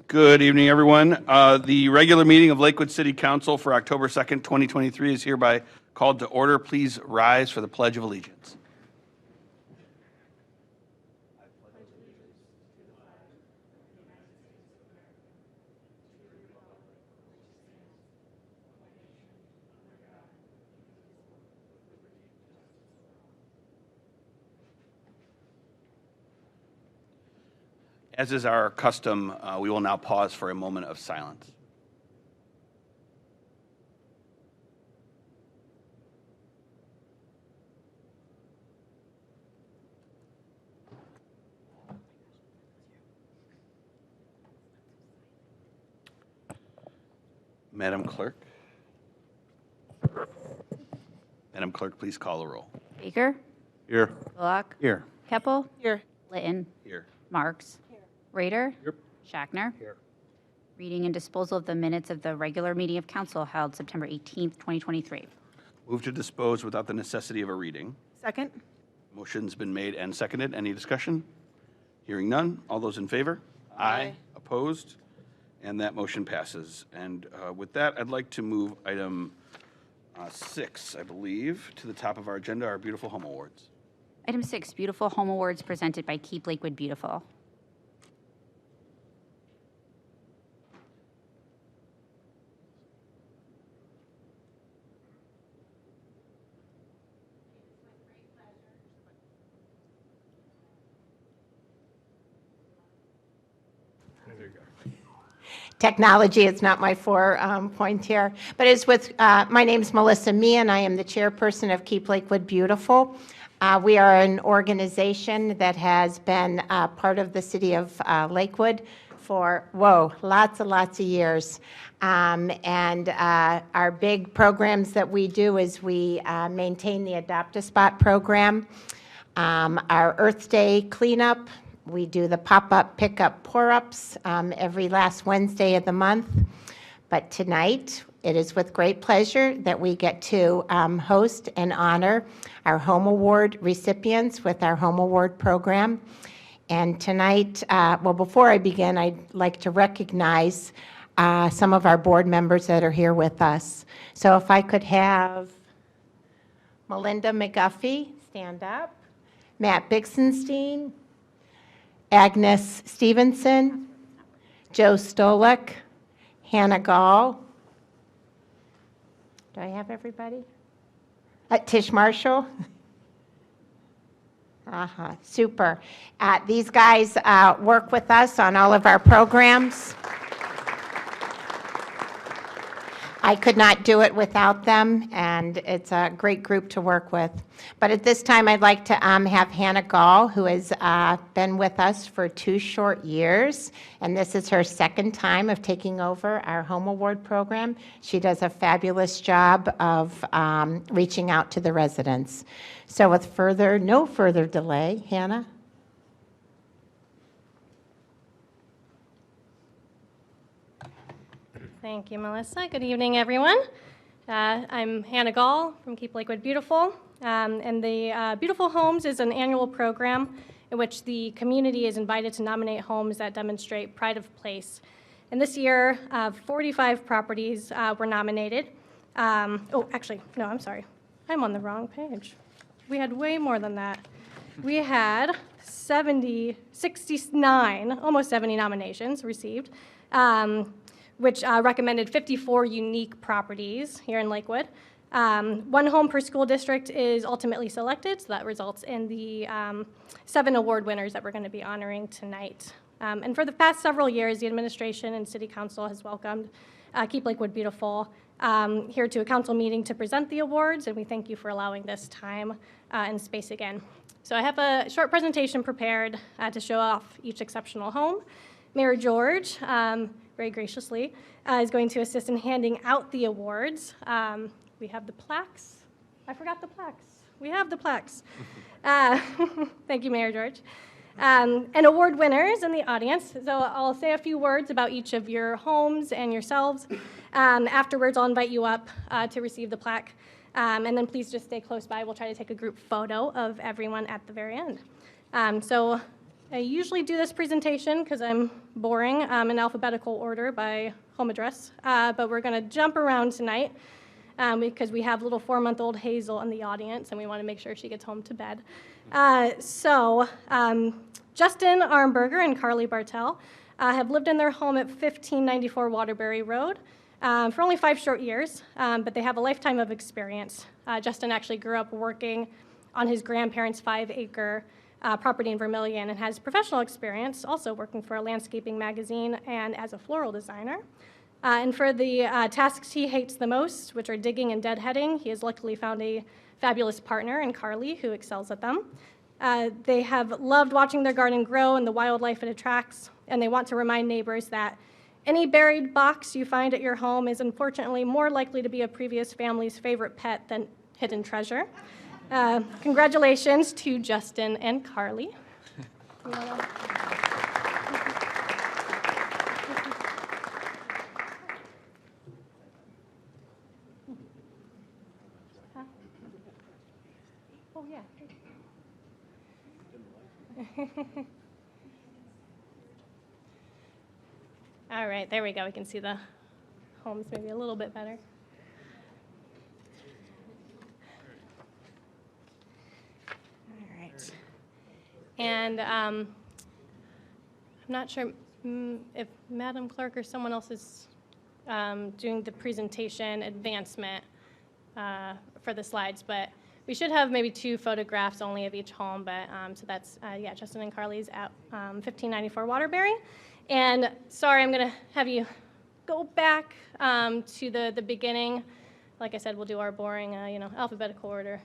Good evening, everyone. The regular meeting of Lakewood City Council for October 2nd, 2023 is hereby called to order. Please rise for the Pledge of Allegiance. As is our custom, we will now pause for a moment of silence. Madam Clerk. Madam Clerk, please call the roll. Baker. Here. Bullock. Here. Keppel. Here. Litton. Here. Marks. Rader. Here. Shackner. Here. Reading and disposal of the minutes of the regular meeting of council held September 18th, 2023. Move to dispose without the necessity of a reading. Second. Motion's been made and seconded. Any discussion? Hearing none. All those in favor? Aye. Opposed? And that motion passes. And with that, I'd like to move item 6, I believe, to the top of our agenda, our Beautiful Home Awards. Item 6, Beautiful Home Awards presented by Keep Lakewood Beautiful. Technology is not my point here, but it's with, my name's Melissa Mee, and I am the chairperson of Keep Lakewood Beautiful. We are an organization that has been part of the city of Lakewood for, lots and lots of years. And our big programs that we do is we maintain the Adopt-A-Spot program, our Earth Day cleanup. We do the pop-up, pick-up, pour-ups every last Wednesday of the month. But tonight, it is with great pleasure that we get to host and honor our Home Award recipients with our Home Award program. And tonight, before I begin, I'd like to recognize some of our board members that are here with us. So if I could have Melinda McGuffey stand up, Matt Bixenstein, Agnes Stevenson, Joe Stolick, Hannah Gall. Do I have everybody? Tish Marshall. Super. These guys work with us on all of our programs. I could not do it without them, and it's a great group to work with. But at this time, I'd like to have Hannah Gall, who has been with us for 2 short years, and this is her second time of taking over our Home Award program. She does a fabulous job of reaching out to the residents. So with no further delay, Hannah. Thank you, Melissa. Good evening, everyone. I'm Hannah Gall from Keep Lakewood Beautiful. And the Beautiful Homes is an annual program in which the community is invited to nominate homes that demonstrate pride of place. And this year, 45 properties were nominated. Actually, no, I'm sorry. I'm on the wrong page. We had way more than that. We had 69, almost 70 nominations received. Which recommended 54 unique properties here in Lakewood. 1 home per school district is ultimately selected, so that results in the 7 award winners that we're going to be honoring tonight. And for the past several years, the administration and city council has welcomed Keep Lakewood Beautiful here to a council meeting to present the awards, and we thank you for allowing this time and space again. So I have a short presentation prepared to show off each exceptional home. Mayor George, very graciously, is going to assist in handing out the awards. We have the plaques. I forgot the plaques. We have the plaques. Thank you, Mayor George. And award winners in the audience. So I'll say a few words about each of your homes and yourselves. Afterwards, I'll invite you up to receive the plaque. And then please just stay close by. We'll try to take a group photo of everyone at the very end. So I usually do this presentation because I'm boring in alphabetical order by home address, but we're going to jump around tonight because we have little 4-month-old Hazel in the audience, and we want to make sure she gets home to bed. Justin Armberger and Carly Bartell have lived in their home at 1594 Waterbury Road for only 5 short years, but they have a lifetime of experience. Justin actually grew up working on his grandparents' 5-acre property in Vermillion and has professional experience also working for a landscaping magazine and as a floral designer. And for the tasks he hates the most, which are digging and deadheading, he has luckily found a fabulous partner in Carly who excels at them. They have loved watching their garden grow and the wildlife it attracts, and they want to remind neighbors that any buried box you find at your home is unfortunately more likely to be a previous family's favorite pet than hidden treasure. Congratulations to Justin and Carly. Oh, yeah. All right, there we go. We can see the homes maybe a little bit better. All right. And I'm not sure if Madam Clerk or someone else is doing the presentation advancement for the slides, but we should have maybe 2 photographs only of each home, but so that's, yeah, Justin and Carly's at 1594 Waterbury. And sorry, I'm going to have you go back to the beginning. Like I said, we'll do our boring, alphabetical order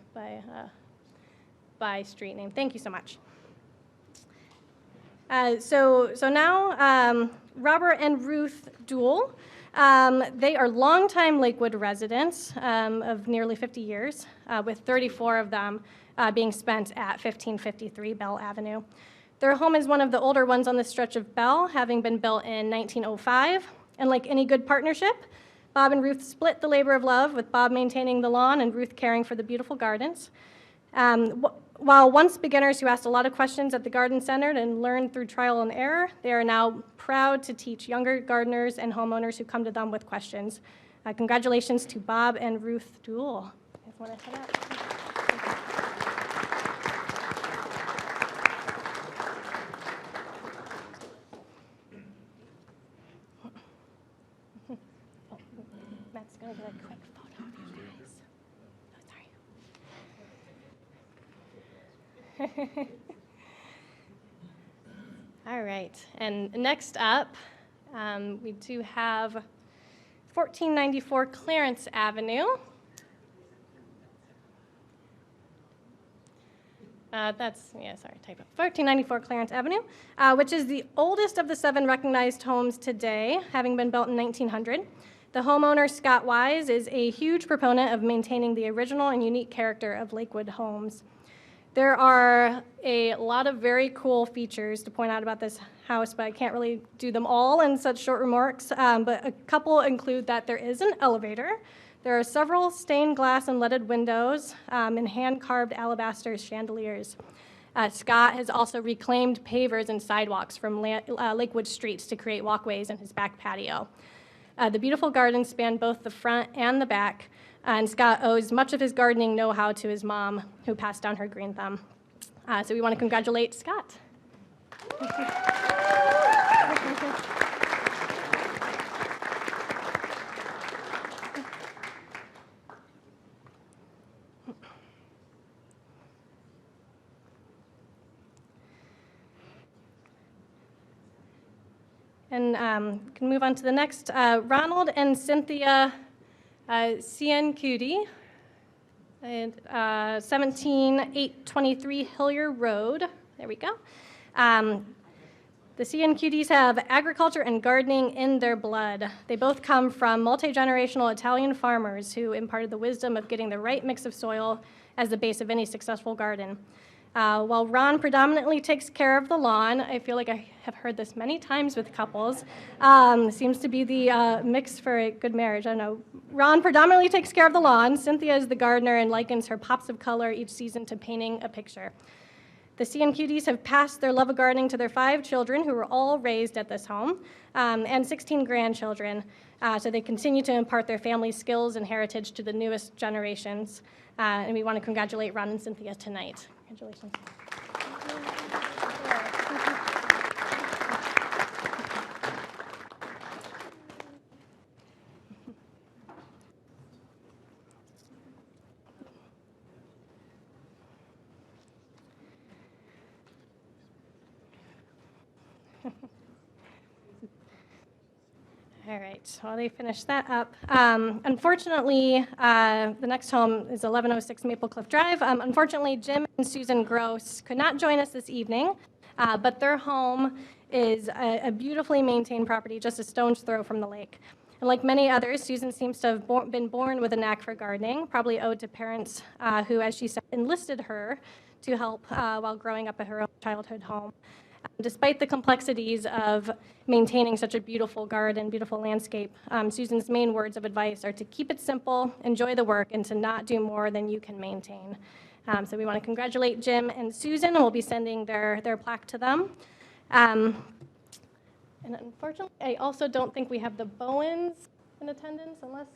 by street name. Thank you so much. So now, Robert and Ruth Duell. They are longtime Lakewood residents of nearly 50 years, with 34 of them being spent at 1553 Bell Avenue. Their home is one of the older ones on the stretch of Bell, having been built in 1905. And like any good partnership, Bob and Ruth split the labor of love, with Bob maintaining the lawn and Ruth caring for the beautiful gardens. While once beginners who asked a lot of questions at the garden center and learned through trial and error, they are now proud to teach younger gardeners and homeowners who come to them with questions. Congratulations to Bob and Ruth Duell. You guys want to head up? Matt's going to get a quick photo of you guys. Oh, sorry. All right, and next up, we do have 1494 Clarence Avenue. Typo. 1494 Clarence Avenue, which is the oldest of the 7 recognized homes today, having been built in 1900. The homeowner, Scott Wise, is a huge proponent of maintaining the original and unique character of Lakewood homes. There are a lot of very cool features to point out about this house, but I can't really do them all in such short remarks. But a couple include that there is an elevator. There are several stained glass and leaded windows and hand-carved alabaster chandeliers. Scott has also reclaimed pavers and sidewalks from Lakewood streets to create walkways in his back patio. The beautiful gardens span both the front and the back, and Scott owes much of his gardening know-how to his mom, who passed down her green thumb. So we want to congratulate Scott. And can move on to the next. Ronald and Cynthia Ciancuti, 17823 Hillier Road. There we go. The Ciancutis have agriculture and gardening in their blood. They both come from multi-generational Italian farmers who imparted the wisdom of getting the right mix of soil as the base of any successful garden. While Ron predominantly takes care of the lawn, I feel like I have heard this many times with couples, seems to be the mix for a good marriage. I don't know. Ron predominantly takes care of the lawn. Cynthia is the gardener and likens her pops of color each season to painting a picture. The CNQDs have passed their love of gardening to their 5 children, who were all raised at this home, and 16 grandchildren. So they continue to impart their family's skills and heritage to the newest generations. And we want to congratulate Ron and Cynthia tonight. Congratulations. All right, while they finish that up. Unfortunately, the next home is 1106 Maple Cliff Drive. Unfortunately, Jim and Susan Gross could not join us this evening, but their home is a beautifully maintained property just a stone's throw from the lake. And like many others, Susan seems to have been born with a knack for gardening, probably owed to parents who, as she said, enlisted her to help while growing up at her own childhood home. Despite the complexities of maintaining such a beautiful garden, beautiful landscape, Susan's main words of advice are to keep it simple, enjoy the work, and to not do more than you can maintain. So we want to congratulate Jim and Susan, and we'll be sending their plaque to them. And unfortunately, I also don't think we have the Bowens in attendance unless...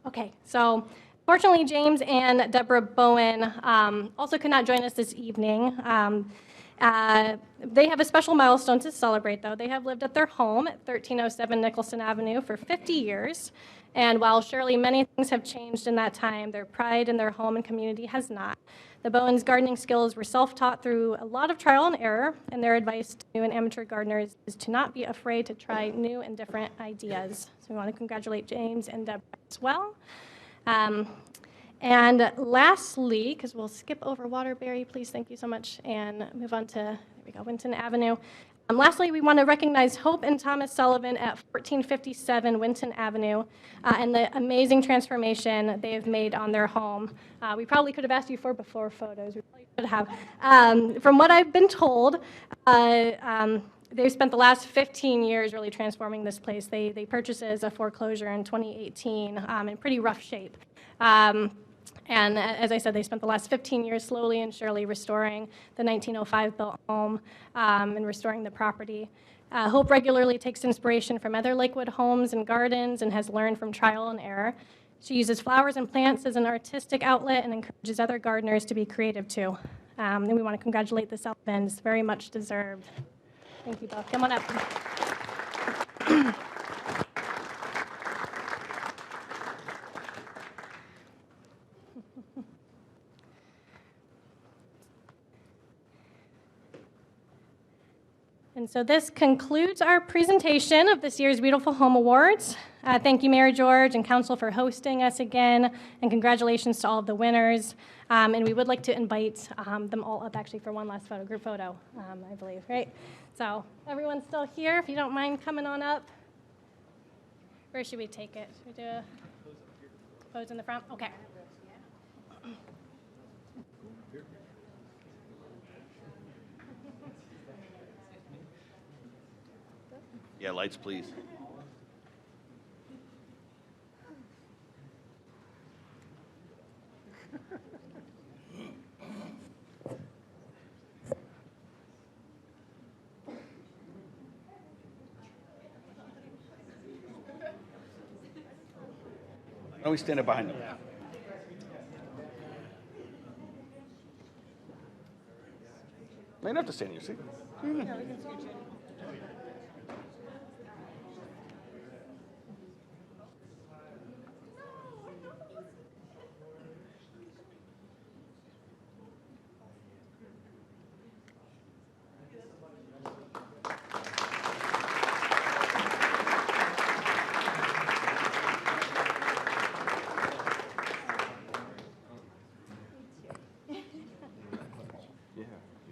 Okay, so fortunately, James and Deborah Bowen also could not join us this evening. They have a special milestone to celebrate, though. They have lived at their home at 1307 Nicholson Avenue for 50 years. And while surely many things have changed in that time, their pride in their home and community has not. The Bowens' gardening skills were self-taught through a lot of trial and error, and their advice to new and amateur gardeners is to not be afraid to try new and different ideas. So we want to congratulate James and Deborah as well. And lastly, because we'll skip over Waterbury, please, thank you so much, and move on to, there we go, Winton Avenue. Lastly, we want to recognize Hope and Thomas Sullivan at 1457 Winton Avenue and the amazing transformation they have made on their home. We probably could have asked you for before photos. We probably could have. From what I've been told, they've spent the last 15 years really transforming this place. They purchased it as a foreclosure in 2018 in pretty rough shape. And as I said, they spent the last 15 years slowly and surely restoring the 1905 built home and restoring the property. Hope regularly takes inspiration from other Lakewood homes and gardens and has learned from trial and error. She uses flowers and plants as an artistic outlet and encourages other gardeners to be creative too. And we want to congratulate the Sullivans, very much deserved. Thank you both. Come on up. And so this concludes our presentation of this year's Beautiful Home Awards. Thank you, Mayor George and Council, for hosting us again, and congratulations to all of the winners. And we would like to invite them all up actually for one last group photo, I believe, right? So everyone's still here. If you don't mind coming on up. Where should we take it? Should we do a pose in the front? Okay. Yeah, lights, please. Why don't we stand up behind them? You don't have to stand in your seat.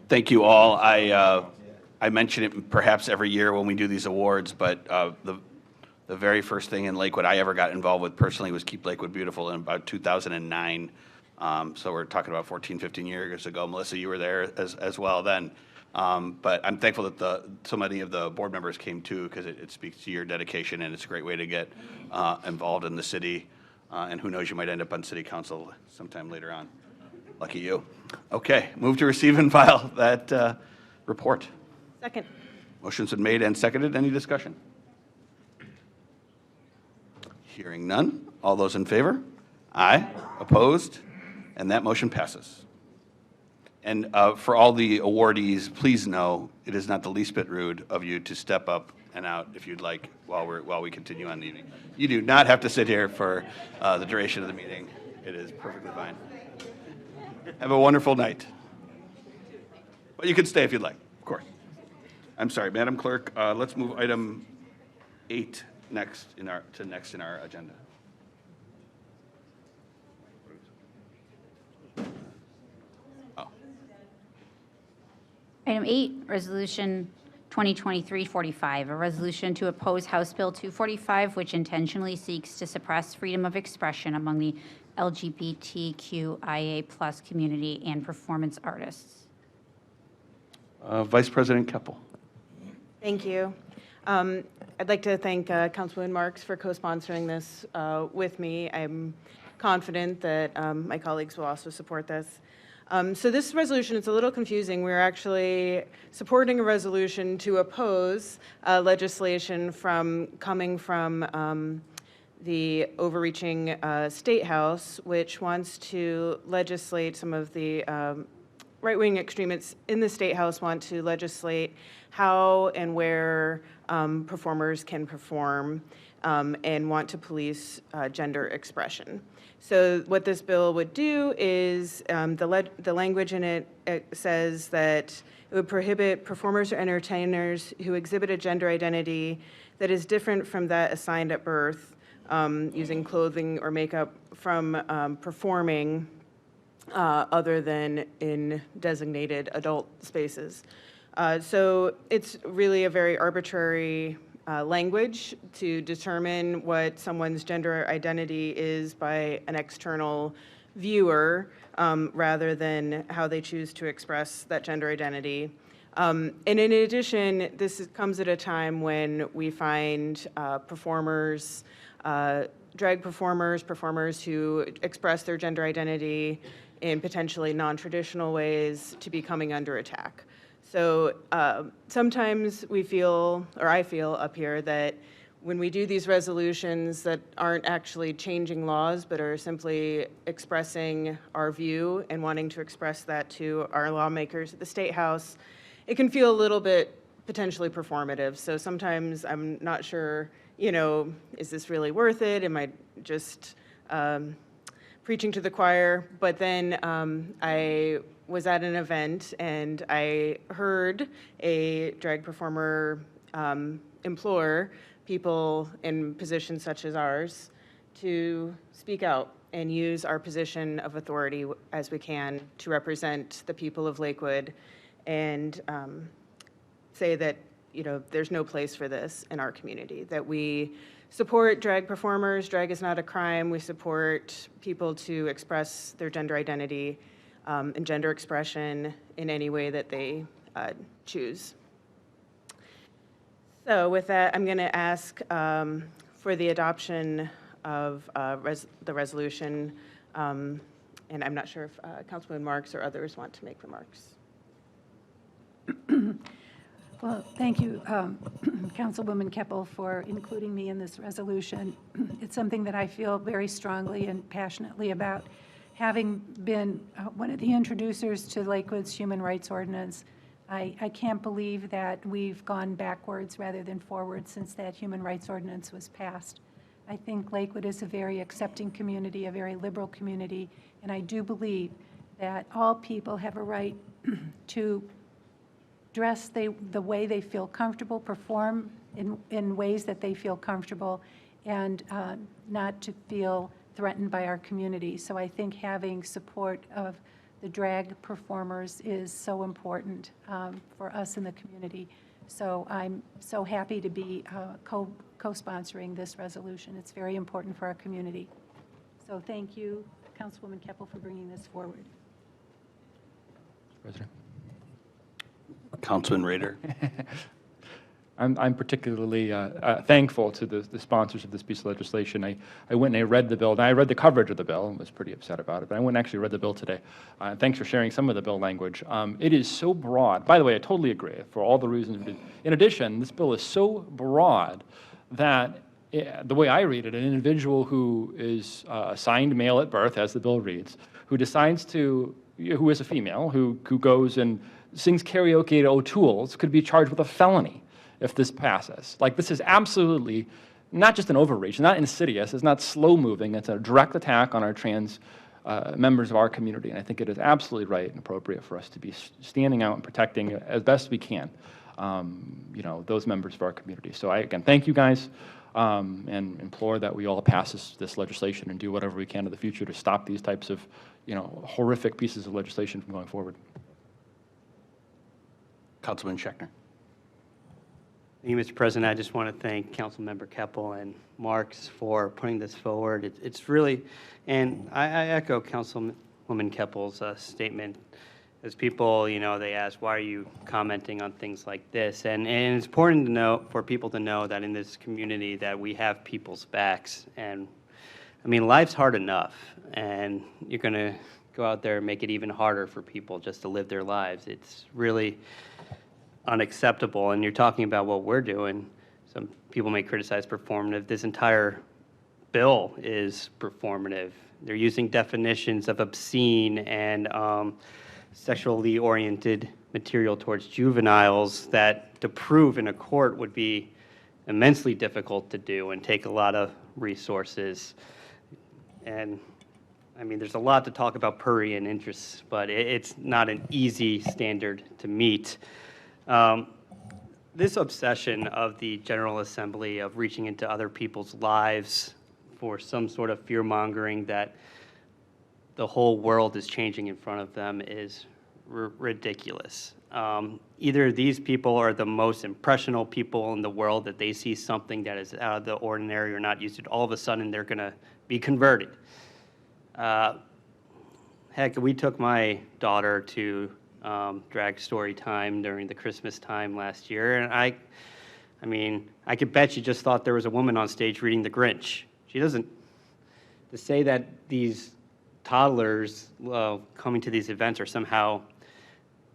Thank you all. I mention it perhaps every year when we do these awards, but the very first thing in Lakewood I ever got involved with personally was Keep Lakewood Beautiful in about 2009. So we're talking about 14, 15 years ago. Melissa, you were there as well then. But I'm thankful that so many of the board members came too, because it speaks to your dedication, and it's a great way to get involved in the city. And who knows, you might end up on city council sometime later on. Lucky you. Okay, move to receive and file that report. Second. Motion's been made and seconded. Any discussion? Hearing none. All those in favor? Aye. Opposed? And that motion passes. And for all the awardees, please know it is not the least bit rude of you to step up and out if you'd like while we continue on the evening. You do not have to sit here for the duration of the meeting. It is perfectly fine. Have a wonderful night. But you can stay if you'd like, of course. I'm sorry, Madam Clerk, let's move item 8 next in our agenda. Oh, Item 8, Resolution 2023-45, a resolution to oppose House Bill 245, which intentionally seeks to suppress freedom of expression among the LGBTQIA+ community and performance artists. Vice President Keppel. Thank you. I'd like to thank Councilwoman Marks for co-sponsoring this with me. I'm confident that my colleagues will also support this. So this resolution is a little confusing. We're actually supporting a resolution to oppose legislation coming from the overreaching State House, which wants to legislate some of the right-wing extremists in the State House want to legislate how and where performers can perform and want to police gender expression. So what this bill would do is the language in it says that it would prohibit performers or entertainers who exhibit a gender identity that is different from that assigned at birth, using clothing or makeup from performing other than in designated adult spaces. So it's really a very arbitrary language to determine what someone's gender identity is by an external viewer rather than how they choose to express that gender identity. And in addition, this comes at a time when we find performers, drag performers, performers who express their gender identity in potentially non-traditional ways to be coming under attack. So sometimes we feel, or I feel up here, that when we do these resolutions that aren't actually changing laws, but are simply expressing our view and wanting to express that to our lawmakers at the State House, it can feel a little bit potentially performative. So sometimes I'm not sure, is this really worth it? Am I just preaching to the choir? But then I was at an event and I heard a drag performer implore people in positions such as ours to speak out and use our position of authority as we can to represent the people of Lakewood and say that there's no place for this in our community, that we support drag performers. Drag is not a crime. We support people to express their gender identity and gender expression in any way that they choose. So with that, I'm going to ask for the adoption of the resolution, and I'm not sure if Councilwoman Marks or others want to make remarks. Well, thank you, Councilwoman Keppel, for including me in this resolution. It's something that I feel very strongly and passionately about. Having been one of the introducers to Lakewood's Human Rights Ordinance, I can't believe that we've gone backwards rather than forward since that Human Rights Ordinance was passed. I think Lakewood is a very accepting community, a very liberal community, and I do believe that all people have a right to dress the way they feel comfortable, perform in ways that they feel comfortable, and not to feel threatened by our community. So I think having support of the drag performers is so important for us in the community. So I'm so happy to be co-sponsoring this resolution. It's very important for our community. So thank you, Councilwoman Keppel, for bringing this forward. President. Councilman Rader. I'm particularly thankful to the sponsors of this piece of legislation. I went and I read the bill, and I read the coverage of the bill and was pretty upset about it, but I went and actually read the bill today. Thanks for sharing some of the bill language. It is so broad. By the way, I totally agree for all the reasons. In addition, this bill is so broad that the way I read it, an individual who is assigned male at birth, as the bill reads, who decides to, who is a female, who goes and sings karaoke at O'Toole's could be charged with a felony if this passes. Like, this is absolutely not just an overreach, not insidious, it's not slow-moving, it's a direct attack on our trans members of our community, and I think it is absolutely right and appropriate for us to be standing out and protecting as best we can, those members of our community. So I, again, thank you guys, and implore that we all pass this legislation and do whatever we can in the future to stop these types of, horrific pieces of legislation from going forward. Councilman Schechner. Thank you, Mr. President. I just want to thank Councilmember Keppel and Marks for putting this forward. It's really, and I echo Councilwoman Keppel's statement. As people, they ask, why are you commenting on things like this? And it's important to know, for people to know that in this community that we have people's backs. And I mean, life's hard enough, and you're going to go out there and make it even harder for people just to live their lives. It's really unacceptable. And you're talking about what we're doing. Some people may criticize performative. This entire bill is performative. They're using definitions of obscene and sexually oriented material towards juveniles that to prove in a court would be immensely difficult to do and take a lot of resources. And I mean, there's a lot to talk about prurient interests, but it's not an easy standard to meet. This obsession of the General Assembly of reaching into other people's lives for some sort of fear-mongering that the whole world is changing in front of them is ridiculous. Either these people are the most impressionable people in the world, that they see something that is out of the ordinary or not used to, all of a sudden they're going to be converted. Heck, we took my daughter to drag story time during the Christmas time last year, and I mean, I could bet she just thought there was a woman on stage reading The Grinch. She doesn't. To say that these toddlers coming to these events are somehow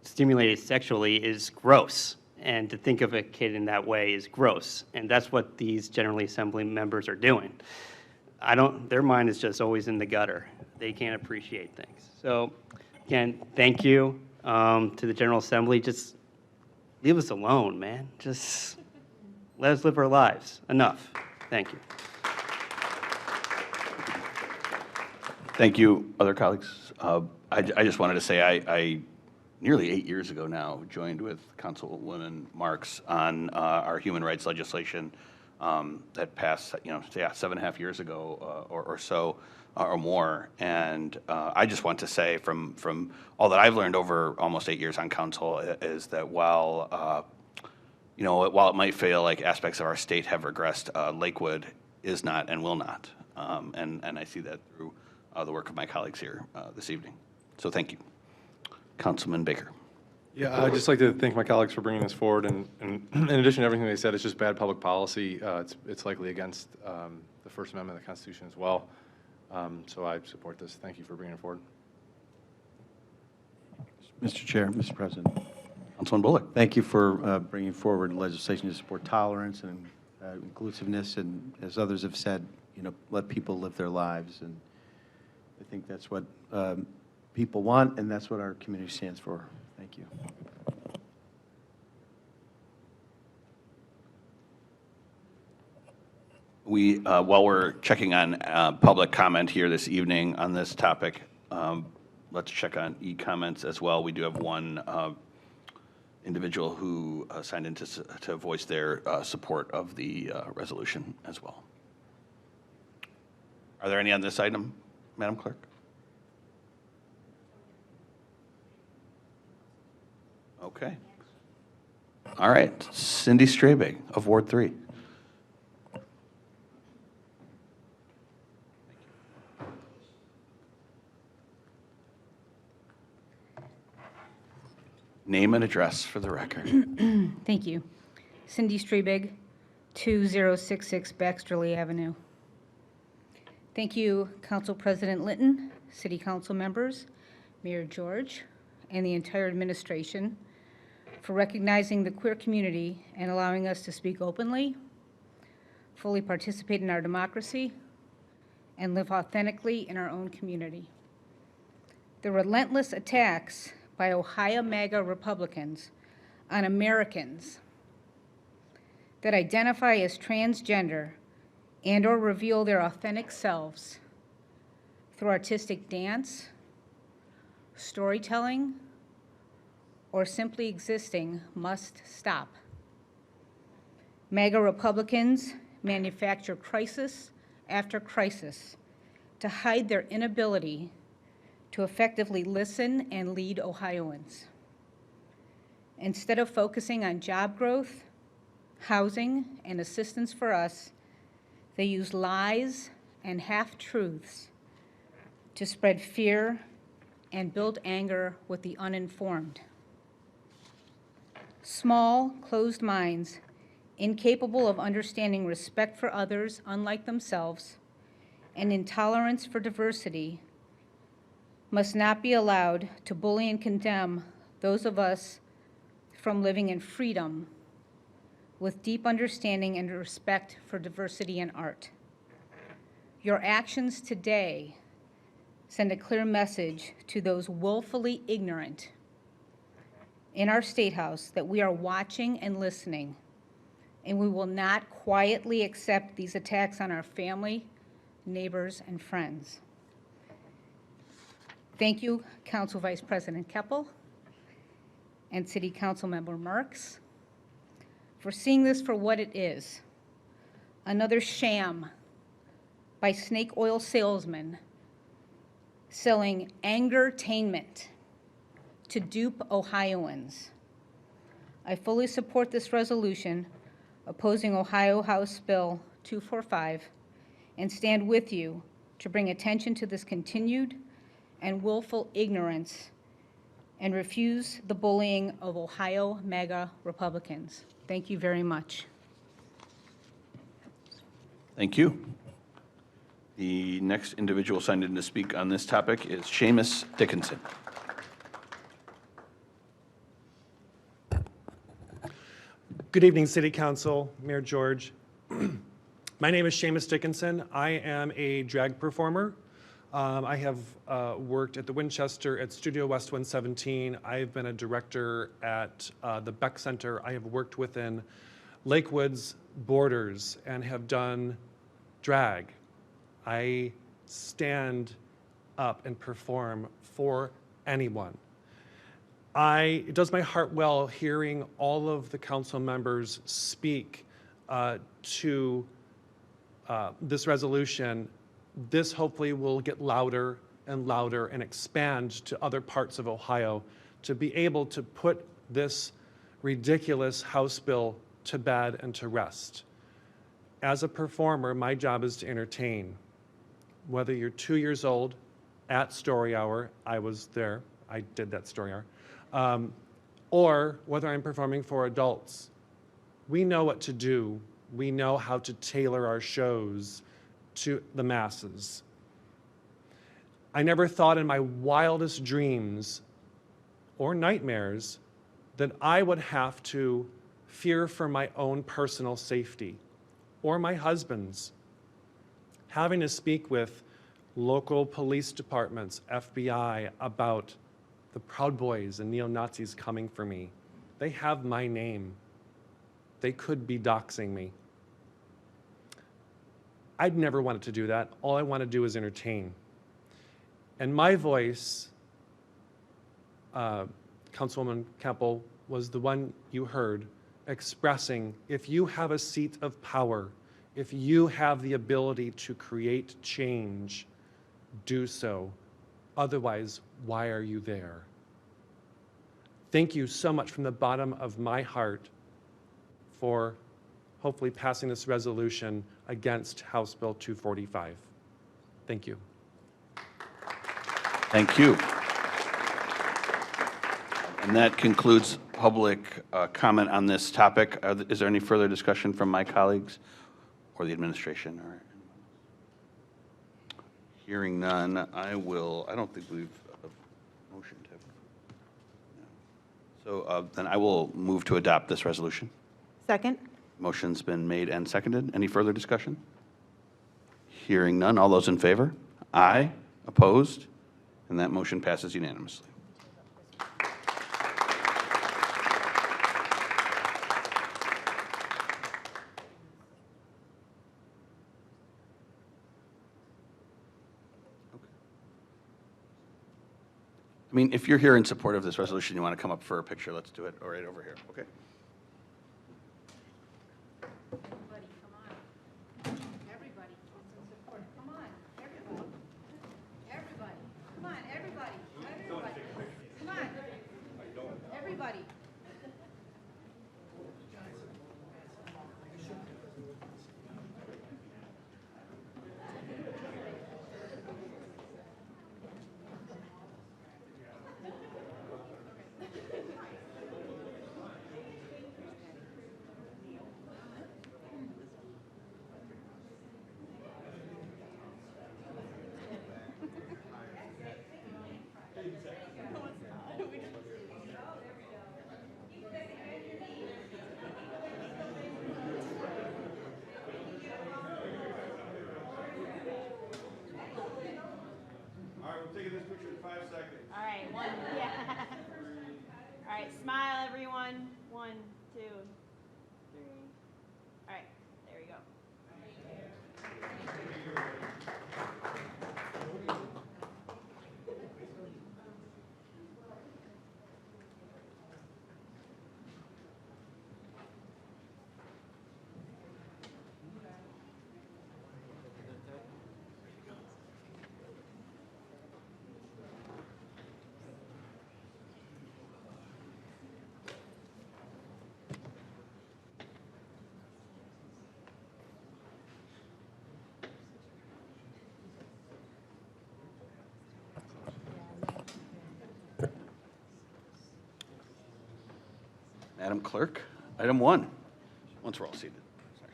stimulated sexually is gross, and to think of a kid in that way is gross, and that's what these General Assembly members are doing. Their mind is just always in the gutter. They can't appreciate things. So, again, thank you to the General Assembly. Just leave us alone, man. Just let us live our lives. Enough. Thank you. Thank you, other colleagues. I just wanted to say I nearly 8 years ago now joined with Councilwoman Marks on our human rights legislation that passed, 7.5 years ago or so or more. And I just want to say from all that I've learned over almost 8 years on council is that while it might feel like aspects of our state have regressed, Lakewood is not and will not. And I see that through the work of my colleagues here this evening. So thank you. Councilman Baker. Yeah, I'd just like to thank my colleagues for bringing this forward. And in addition to everything they said, it's just bad public policy. It's likely against the First Amendment of the Constitution as well. So I support this. Thank you for bringing it forward. Mr. Chair, Mr. President, Councilman Bullock. thank you for bringing forward legislation to support tolerance and inclusiveness. And as others have said, let people live their lives. And I think that's what people want, and that's what our community stands for. Thank you. While we're checking on public comment here this evening on this topic, let's check on e-comments as well. We do have one individual who signed in to voice their support of the resolution as well. Are there any on this item, Madam Clerk? Okay. All right. Cindy Strabig of Ward 3. Name and address for the record. Thank you. Cindy Strebig, 2066 Baxterly Avenue. Thank you, Council President Linton, City Council members, Mayor George, and the entire administration for recognizing the queer community and allowing us to speak openly, fully participate in our democracy, and live authentically in our own community. The relentless attacks by Ohio MAGA Republicans on Americans that identify as transgender and or reveal their authentic selves through artistic dance, storytelling, or simply existing must stop. MAGA Republicans manufacture crisis after crisis to hide their inability to effectively listen and lead Ohioans. Instead of focusing on job growth, housing, and assistance for us, they use lies and half-truths to spread fear and build anger with the uninformed. Small, closed minds, incapable of understanding respect for others unlike themselves and intolerance for diversity, must not be allowed to bully and condemn those of us from living in freedom with deep understanding and respect for diversity and art. Your actions today send a clear message to those woefully ignorant in our State House that we are watching and listening, and we will not quietly accept these attacks on our family, neighbors, and friends. Thank you, Council Vice President Keppel and City Council Member Marks, for seeing this for what it is, another sham by snake oil salesmen selling angertainment to dupe Ohioans. I fully support this resolution opposing Ohio House Bill 245 and stand with you to bring attention to this continued and willful ignorance and refuse the bullying of Ohio MAGA Republicans. Thank you very much. Thank you. The next individual signed in to speak on this topic is Seamus Dickinson. Good evening, City Council, Mayor George. My name is Seamus Dickinson. I am a drag performer. I have worked at the Winchester at Studio West 117. I've been a director at the Beck Center. I have worked within Lakewood's borders and have done drag. I stand up and perform for anyone. It does my heart well hearing all of the council members speak to this resolution. This hopefully will get louder and louder and expand to other parts of Ohio to be able to put this ridiculous House bill to bed and to rest. As a performer, my job is to entertain. Whether you're 2 years old at Story Hour, I was there, I did that Story Hour, or whether I'm performing for adults. We know what to do. We know how to tailor our shows to the masses. I never thought in my wildest dreams or nightmares that I would have to fear for my own personal safety or my husband's. Having to speak with local police departments, FBI, about the Proud Boys and neo-Nazis coming for me. They have my name. They could be doxing me. I'd never wanted to do that. All I want to do is entertain. And my voice, Councilwoman Keppel, was the one you heard expressing, if you have a seat of power, if you have the ability to create change, do so. Otherwise, why are you there? Thank you so much from the bottom of my heart for hopefully passing this resolution against House Bill 245. Thank you. Thank you. And that concludes public comment on this topic. Is there any further discussion from my colleagues or the administration? Or hearing none, I don't think we've motioned to. So then I will move to adopt this resolution. Second? Motion's been made and seconded. Any further discussion? Hearing none. All those in favor? Aye. Opposed? And that motion passes unanimously. I mean, if you're here in support of this resolution, you want to come up for a picture, let's do it right over here, okay? Everybody, come on, everybody. Everybody, come on, everybody, everybody. Come on, everybody. All right, one, yeah. All right, smile, everyone. 1, 2, 3. All right, there we go. Madam Clerk, item 1, once we're all seated. Sorry.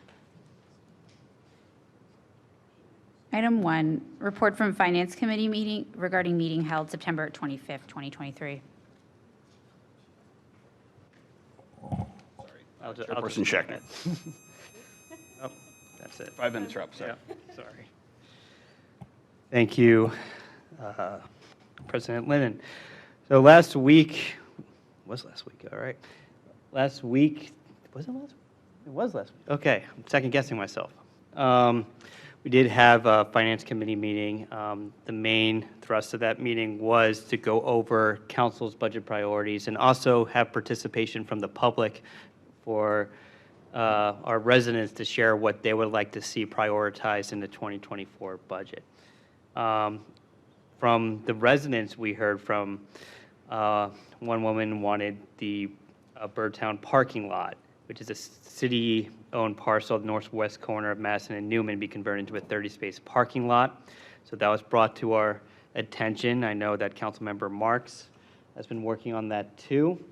Item 1, report from Finance Committee meeting regarding meeting held September 25th, 2023. Chairperson Schechner. Oh, that's it. 5 minutes are up, sorry. Yeah, sorry. Thank you, President Lennon. So last week, all right. Last week, was it last week? It was last week. Okay, I'm second guessing myself. We did have a Finance Committee meeting. The main thrust of that meeting was to go over council's budget priorities and also have participation from the public for our residents to share what they would like to see prioritized in the 2024 budget. From the residents, we heard from one woman wanted the Birdtown parking lot, which is a city-owned parcel of the northwest corner of Madison and Newman, be converted into a 30-space parking lot. So that was brought to our attention. I know that Councilmember Marks has been working on that too,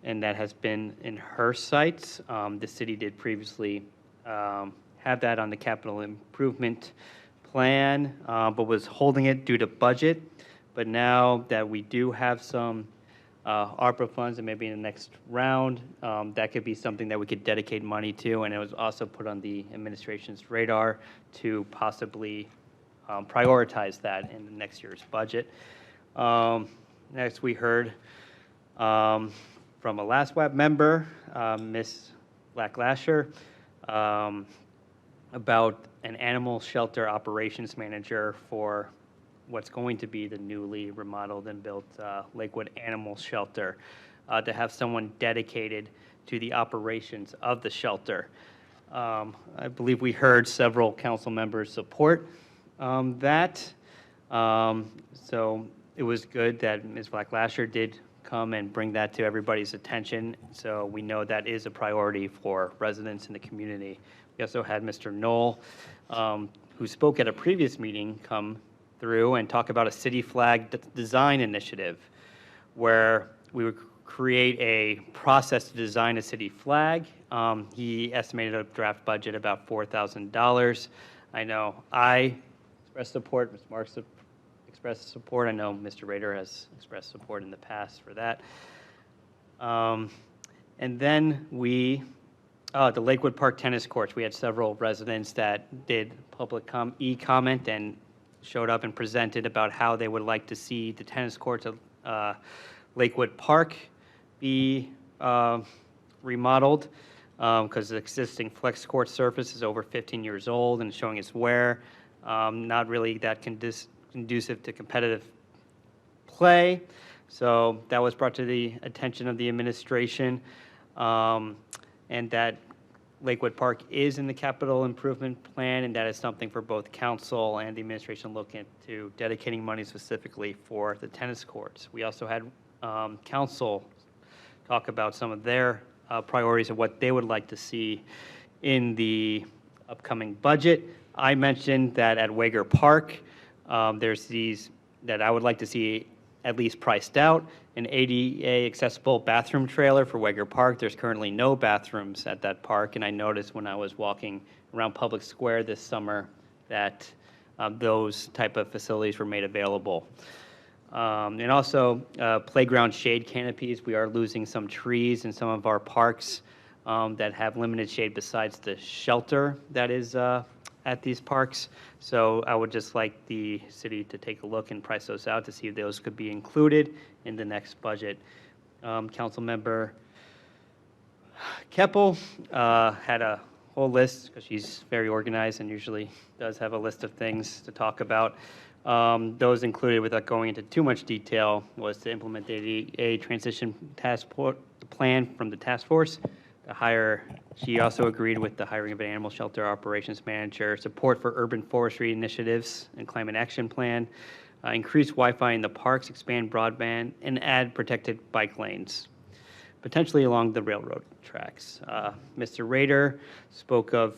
and that has been in her sights. The city did previously have that on the capital improvement plan, but was holding it due to budget. But now that we do have some ARPA funds and maybe in the next round, that could be something that we could dedicate money to, and it was also put on the administration's radar to possibly prioritize that in the next year's budget. Next, we heard from a LASWAP member, Ms. Black-Lasher, about an animal shelter operations manager for what's going to be the newly remodeled and built Lakewood Animal Shelter, to have someone dedicated to the operations of the shelter. I believe we heard several council members support that. So it was good that Ms. Black-Lasher did come and bring that to everybody's attention. So we know that is a priority for residents in the community. We also had Mr. Knoll, who spoke at a previous meeting, come through and talk about a city flag design initiative where we would create a process to design a city flag. He estimated a draft budget about $4,000. I know I expressed support, Mr. Marks expressed support. I know Mr. Rader has expressed support in the past for that. And then the Lakewood Park tennis courts, we had several residents that did public e-comment and showed up and presented about how they would like to see the tennis courts at Lakewood Park be remodeled, because the existing flex court surface is over 15 years old and showing its wear, not really that conducive to competitive play. So that was brought to the attention of the administration, and that Lakewood Park is in the capital improvement plan, and that is something for both council and the administration to look into, dedicating money specifically for the tennis courts. We also had council talk about some of their priorities of what they would like to see in the upcoming budget. I mentioned that at Wager Park, there's these that I would like to see at least priced out, an ADA accessible bathroom trailer for Wager Park. There's currently no bathrooms at that park, and I noticed when I was walking around Public Square this summer that those type of facilities were made available. And also playground shade canopies. We are losing some trees in some of our parks that have limited shade besides the shelter that is at these parks. So I would just like the city to take a look and price those out to see if those could be included in the next budget. Councilmember Keppel had a whole list, because she's very organized and usually does have a list of things to talk about. Those included, without going into too much detail, was to implement the ADA transition task plan from the task force. She also agreed with the hiring of an animal shelter operations manager, support for urban forestry initiatives and climate action plan, increase Wi-Fi in the parks, expand broadband, and add protected bike lanes, potentially along the railroad tracks. Mr. Rader spoke of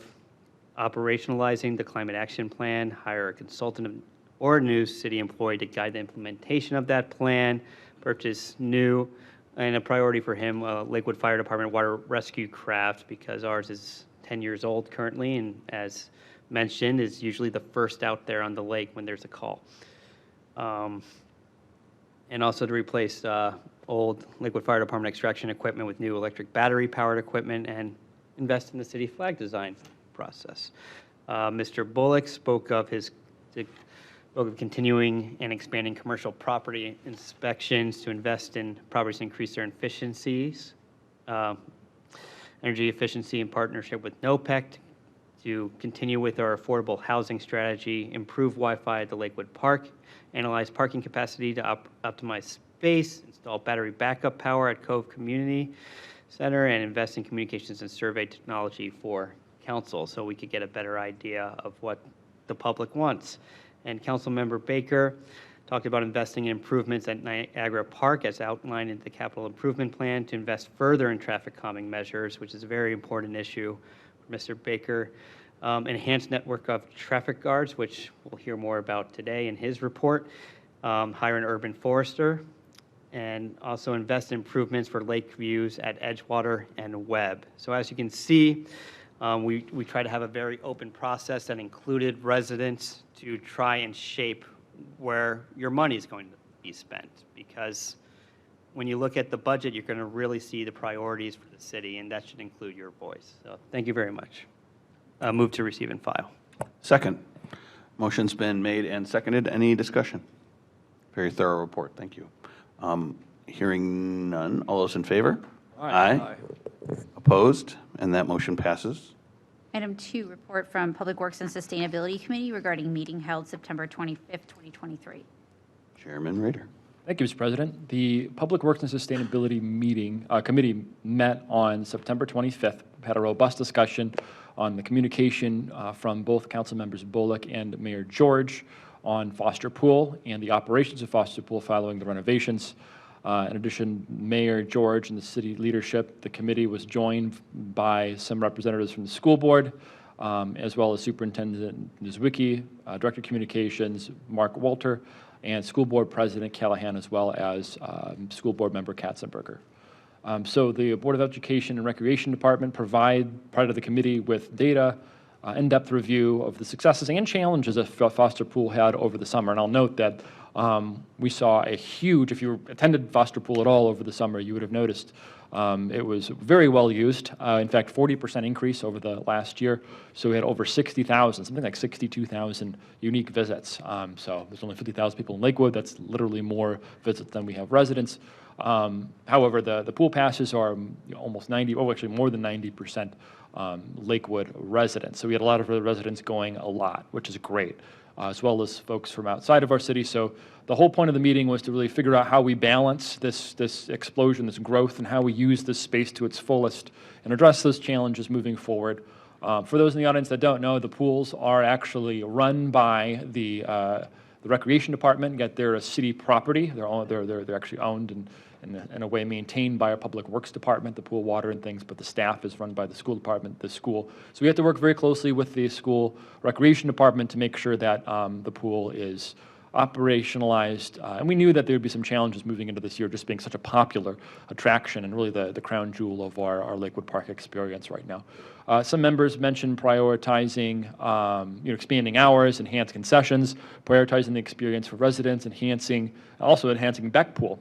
operationalizing the climate action plan, hire a consultant or a new city employee to guide the implementation of that plan, purchase new, and a priority for him, Lakewood Fire Department water rescue craft, because ours is 10 years old currently, and as mentioned, is usually the first out there on the lake when there's a call. And also to replace old Lakewood Fire Department extraction equipment with new electric battery-powered equipment, and invest in the city flag design process. Mr. Bullock spoke of continuing and expanding commercial property inspections to invest in properties to increase their efficiencies, energy efficiency in partnership with NOPEC, to continue with our affordable housing strategy, improve Wi-Fi at the Lakewood Park, analyze parking capacity to optimize space, install battery backup power at Cove Community Center, and invest in communications and survey technology for council, so we could get a better idea of what the public wants. And Councilmember Baker talked about investing in improvements at Niagara Park as outlined in the capital improvement plan to invest further in traffic calming measures, which is a very important issue for Mr. Baker. Enhanced network of traffic guards, which we'll hear more about today in his report. Hire an urban forester, and also invest in improvements for lake views at Edgewater and Webb. So as you can see, we try to have a very open process that included residents to try and shape where your money is going to be spent. Because when you look at the budget, you're going to really see the priorities for the city, and that should include your voice. So thank you very much. Move to receive and file. Second. Motion's been made and seconded. Any discussion? Very thorough report. Thank you. Hearing none. All those in favor? Aye. Opposed? And that motion passes. Item 2, report from Public Works and Sustainability Committee regarding meeting held September 25th, 2023. Chairman Rader. Thank you, Mr. President. The Public Works and Sustainability Committee met on September 25th. We had a robust discussion on the communication from both council members Bullock and Mayor George on Foster Pool and the operations of Foster Pool following the renovations. In addition, Mayor George and the city leadership, the committee was joined by some representatives from the school board, as well as Superintendent Nizwicki, Director of Communications Mark Walter, and School Board President Callahan, as well as School Board Member Katzenberger. So the Board of Education and Recreation Department provide part of the committee with data, in-depth review of the successes and challenges that Foster Pool had over the summer. And I'll note that we saw a huge, if you attended Foster Pool at all over the summer, you would have noticed it was very well used. In fact, 40% increase over the last year. So we had over 60,000, something like 62,000 unique visits. So there's only 50,000 people in Lakewood. That's literally more visits than we have residents. However, the pool passes are almost 90, oh, actually more than 90% Lakewood residents. So we had a lot of residents going a lot, which is great, as well as folks from outside of our city. So the whole point of the meeting was to really figure out how we balance this explosion, this growth, and how we use this space to its fullest and address those challenges moving forward. For those in the audience that don't know, the pools are actually run by the Recreation Department, yet they're a city property. They're actually owned and in a way maintained by our Public Works Department, the pool, water, and things, but the staff is run by the school department, the school. So we have to work very closely with the school recreation department to make sure that the pool is operationalized. And we knew that there would be some challenges moving into this year, just being such a popular attraction and really the crown jewel of our Lakewood Park experience right now. Some members mentioned prioritizing, expanding hours, enhanced concessions, prioritizing the experience for residents, also enhancing Beck Pool.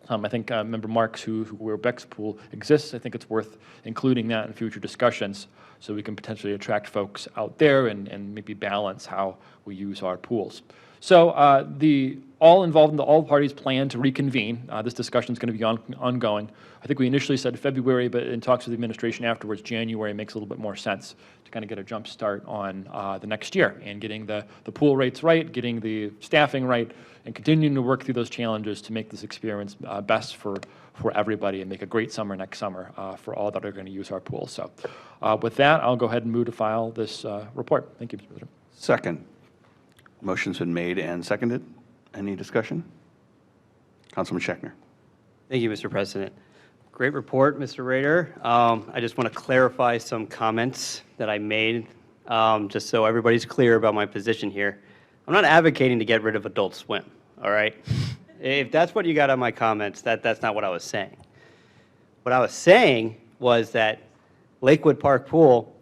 I think Member Marks, where Beck's Pool exists, I think it's worth including that in future discussions so we can potentially attract folks out there and maybe balance how we use our pools. So all parties plan to reconvene. This discussion is going to be ongoing. I think we initially said February, but in talks with the administration afterwards, January makes a little bit more sense to kind of get a jump start on the next year and getting the pool rates right, getting the staffing right, and continuing to work through those challenges to make this experience best for everybody and make a great summer next summer for all that are going to use our pool. So with that, I'll go ahead and move to file this report. Thank you, Mr. President. Second. Motion's been made and seconded. Any discussion? Councilman Schechner. Thank you, Mr. President. Great report, Mr. Rader. I just want to clarify some comments that I made, just so everybody's clear about my position here. I'm not advocating to get rid of Adult Swim, all right? If that's what you got on my comments, that's not what I was saying. What I was saying was that Lakewood Park Pool,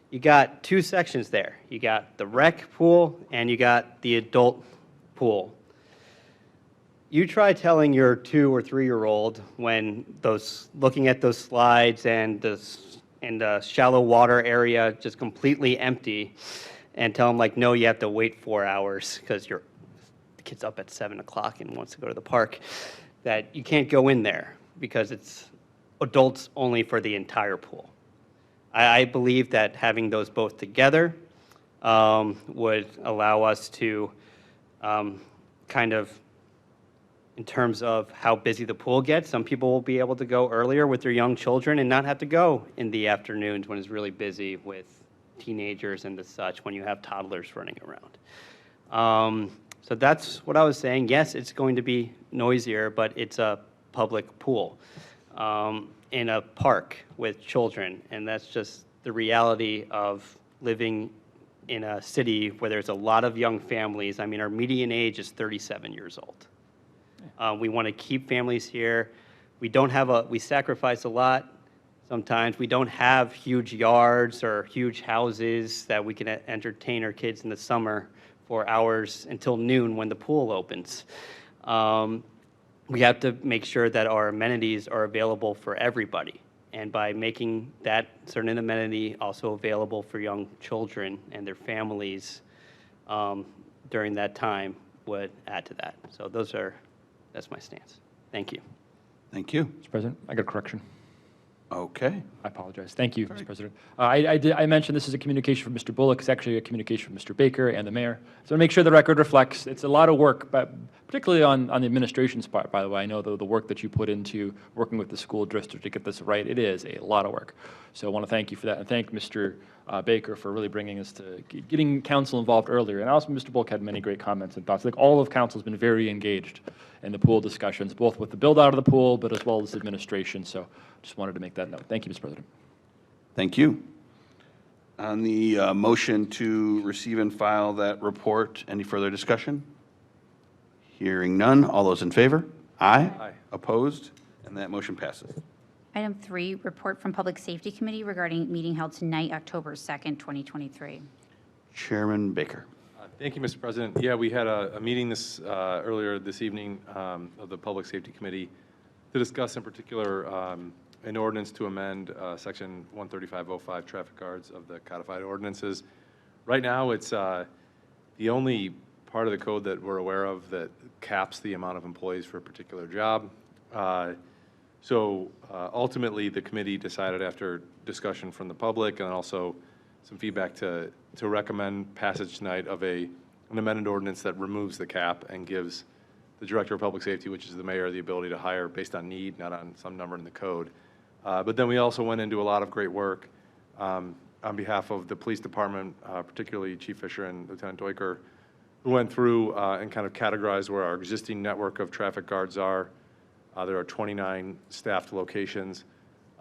you got two sections there. You got the rec pool and you got the adult pool. You try telling your 2 or 3-year-old when looking at those slides and the shallow water area just completely empty, and tell them like, no, you have to wait 4 hours because the kid's up at 7 o'clock and wants to go to the park, that you can't go in there because it's adults only for the entire pool. I believe that having those both together would allow us to kind of, in terms of how busy the pool gets, some people will be able to go earlier with their young children and not have to go in the afternoons when it's really busy with teenagers and the such, when you have toddlers running around. So that's what I was saying. Yes, it's going to be noisier, but it's a public pool in a park with children, and that's just the reality of living in a city where there's a lot of young families. I mean, our median age is 37 years old. We want to keep families here. We sacrifice a lot sometimes. We don't have huge yards or huge houses that we can entertain our kids in the summer for hours until noon when the pool opens. We have to make sure that our amenities are available for everybody. And by making that certain amenity also available for young children and their families during that time would add to that. So that's my stance. Thank you. Thank you. Mr. President, I got a correction. Okay. I apologize. Thank you, Mr. President. I mentioned this is a communication from Mr. Bullock. It's actually a communication from Mr. Baker and the mayor. So to make sure the record reflects, it's a lot of work, but particularly on the administration's part, by the way. I know the work that you put into working with the school district to get this right, it is a lot of work. So I want to thank you for that, and thank Mr. Baker for really bringing us to getting council involved earlier. And also Mr. Bullock had many great comments and thoughts. Like all of council has been very engaged in the pool discussions, both with the build out of the pool, but as well as administration. So just wanted to make that note. Thank you, Mr. President. Thank you. On the motion to receive and file that report, any further discussion? Hearing none. All those in favor? Aye. Aye. Opposed? And that motion passes. Item 3, report from Public Safety Committee regarding meeting held tonight, October 2nd, 2023. Chairman Baker. Thank you, Mr. President. Yeah, we had a meeting earlier this evening of the Public Safety Committee to discuss in particular an ordinance to amend Section 13505 traffic guards of the codified ordinances. Right now, it's the only part of the code that we're aware of that caps the amount of employees for a particular job. So ultimately, the committee decided after discussion from the public and also some feedback to recommend passage tonight of an amended ordinance that removes the cap and gives the Director of Public Safety, which is the mayor, the ability to hire based on need, not on some number in the code. But then we also went into a lot of great work on behalf of the police department, particularly Chief Fisher and Lieutenant Duiker, who went through and kind of categorized where our existing network of traffic guards are. There are 29 staffed locations.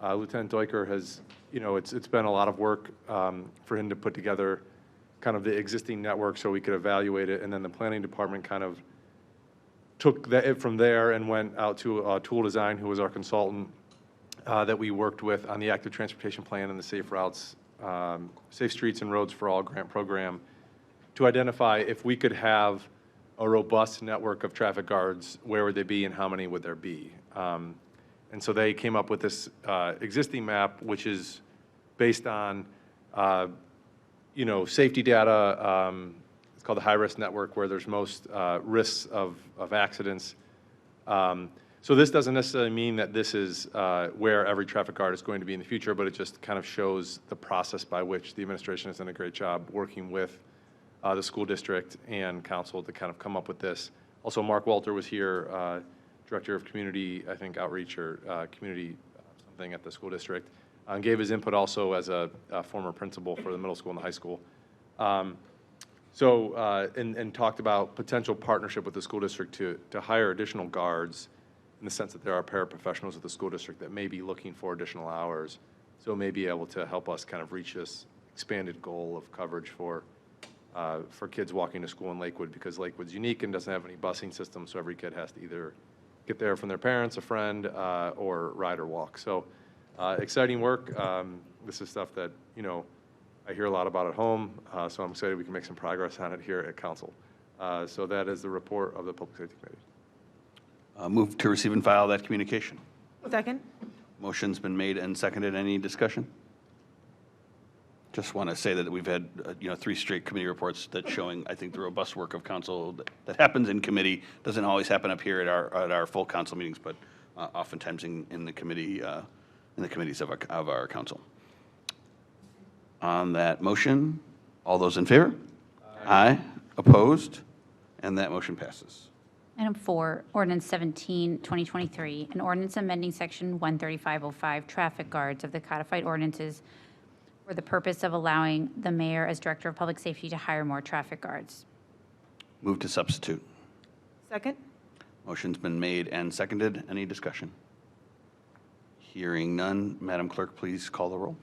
Lieutenant Duiker has, it's been a lot of work for him to put together kind of the existing network so we could evaluate it, and then the planning department kind of took it from there and went out to Tool Design, who was our consultant that we worked with on the active transportation plan and the safe routes, Safe Streets and Roads for All grant program, to identify if we could have a robust network of traffic guards, where would they be and how many would there be? And so they came up with this existing map, which is based on, safety data. It's called the high-risk network, where there's most risks of accidents. So this doesn't necessarily mean that this is where every traffic guard is going to be in the future, but it just kind of shows the process by which the administration has done a great job working with the school district and council to kind of come up with this. Also, Mark Walter was here, Director of Community, I think, Outreach or Community something at the school district, and gave his input also as a former principal for the middle school and the high school. And talked about potential partnership with the school district to hire additional guards, in the sense that there are paraprofessionals at the school district that may be looking for additional hours, so may be able to help us kind of reach this expanded goal of coverage for kids walking to school in Lakewood, because Lakewood's unique and doesn't have any busing system, so every kid has to either get there from their parents, a friend, or ride or walk. So exciting work. This is stuff that, I hear a lot about at home, so I'm excited we can make some progress on it here at council. So that is the report of the Public Safety Committee. Move to receive and file that communication. Second? Motion's been made and seconded. Any discussion? Just want to say that we've had, 3 straight committee reports that showing, I think, the robust work of council that happens in committee. Doesn't always happen up here at our full council meetings, but oftentimes in the committee, in the committees of our council. On that motion, all those in favor? Aye. Opposed? And that motion passes. Item 4, ordinance 17, 2023, an ordinance amending section 13505 traffic guards of the codified ordinances for the purpose of allowing the mayor as director of public safety to hire more traffic guards. Move to substitute. Second? Motion's been made and seconded. Any discussion? Hearing none, Madam Clerk, please call the roll.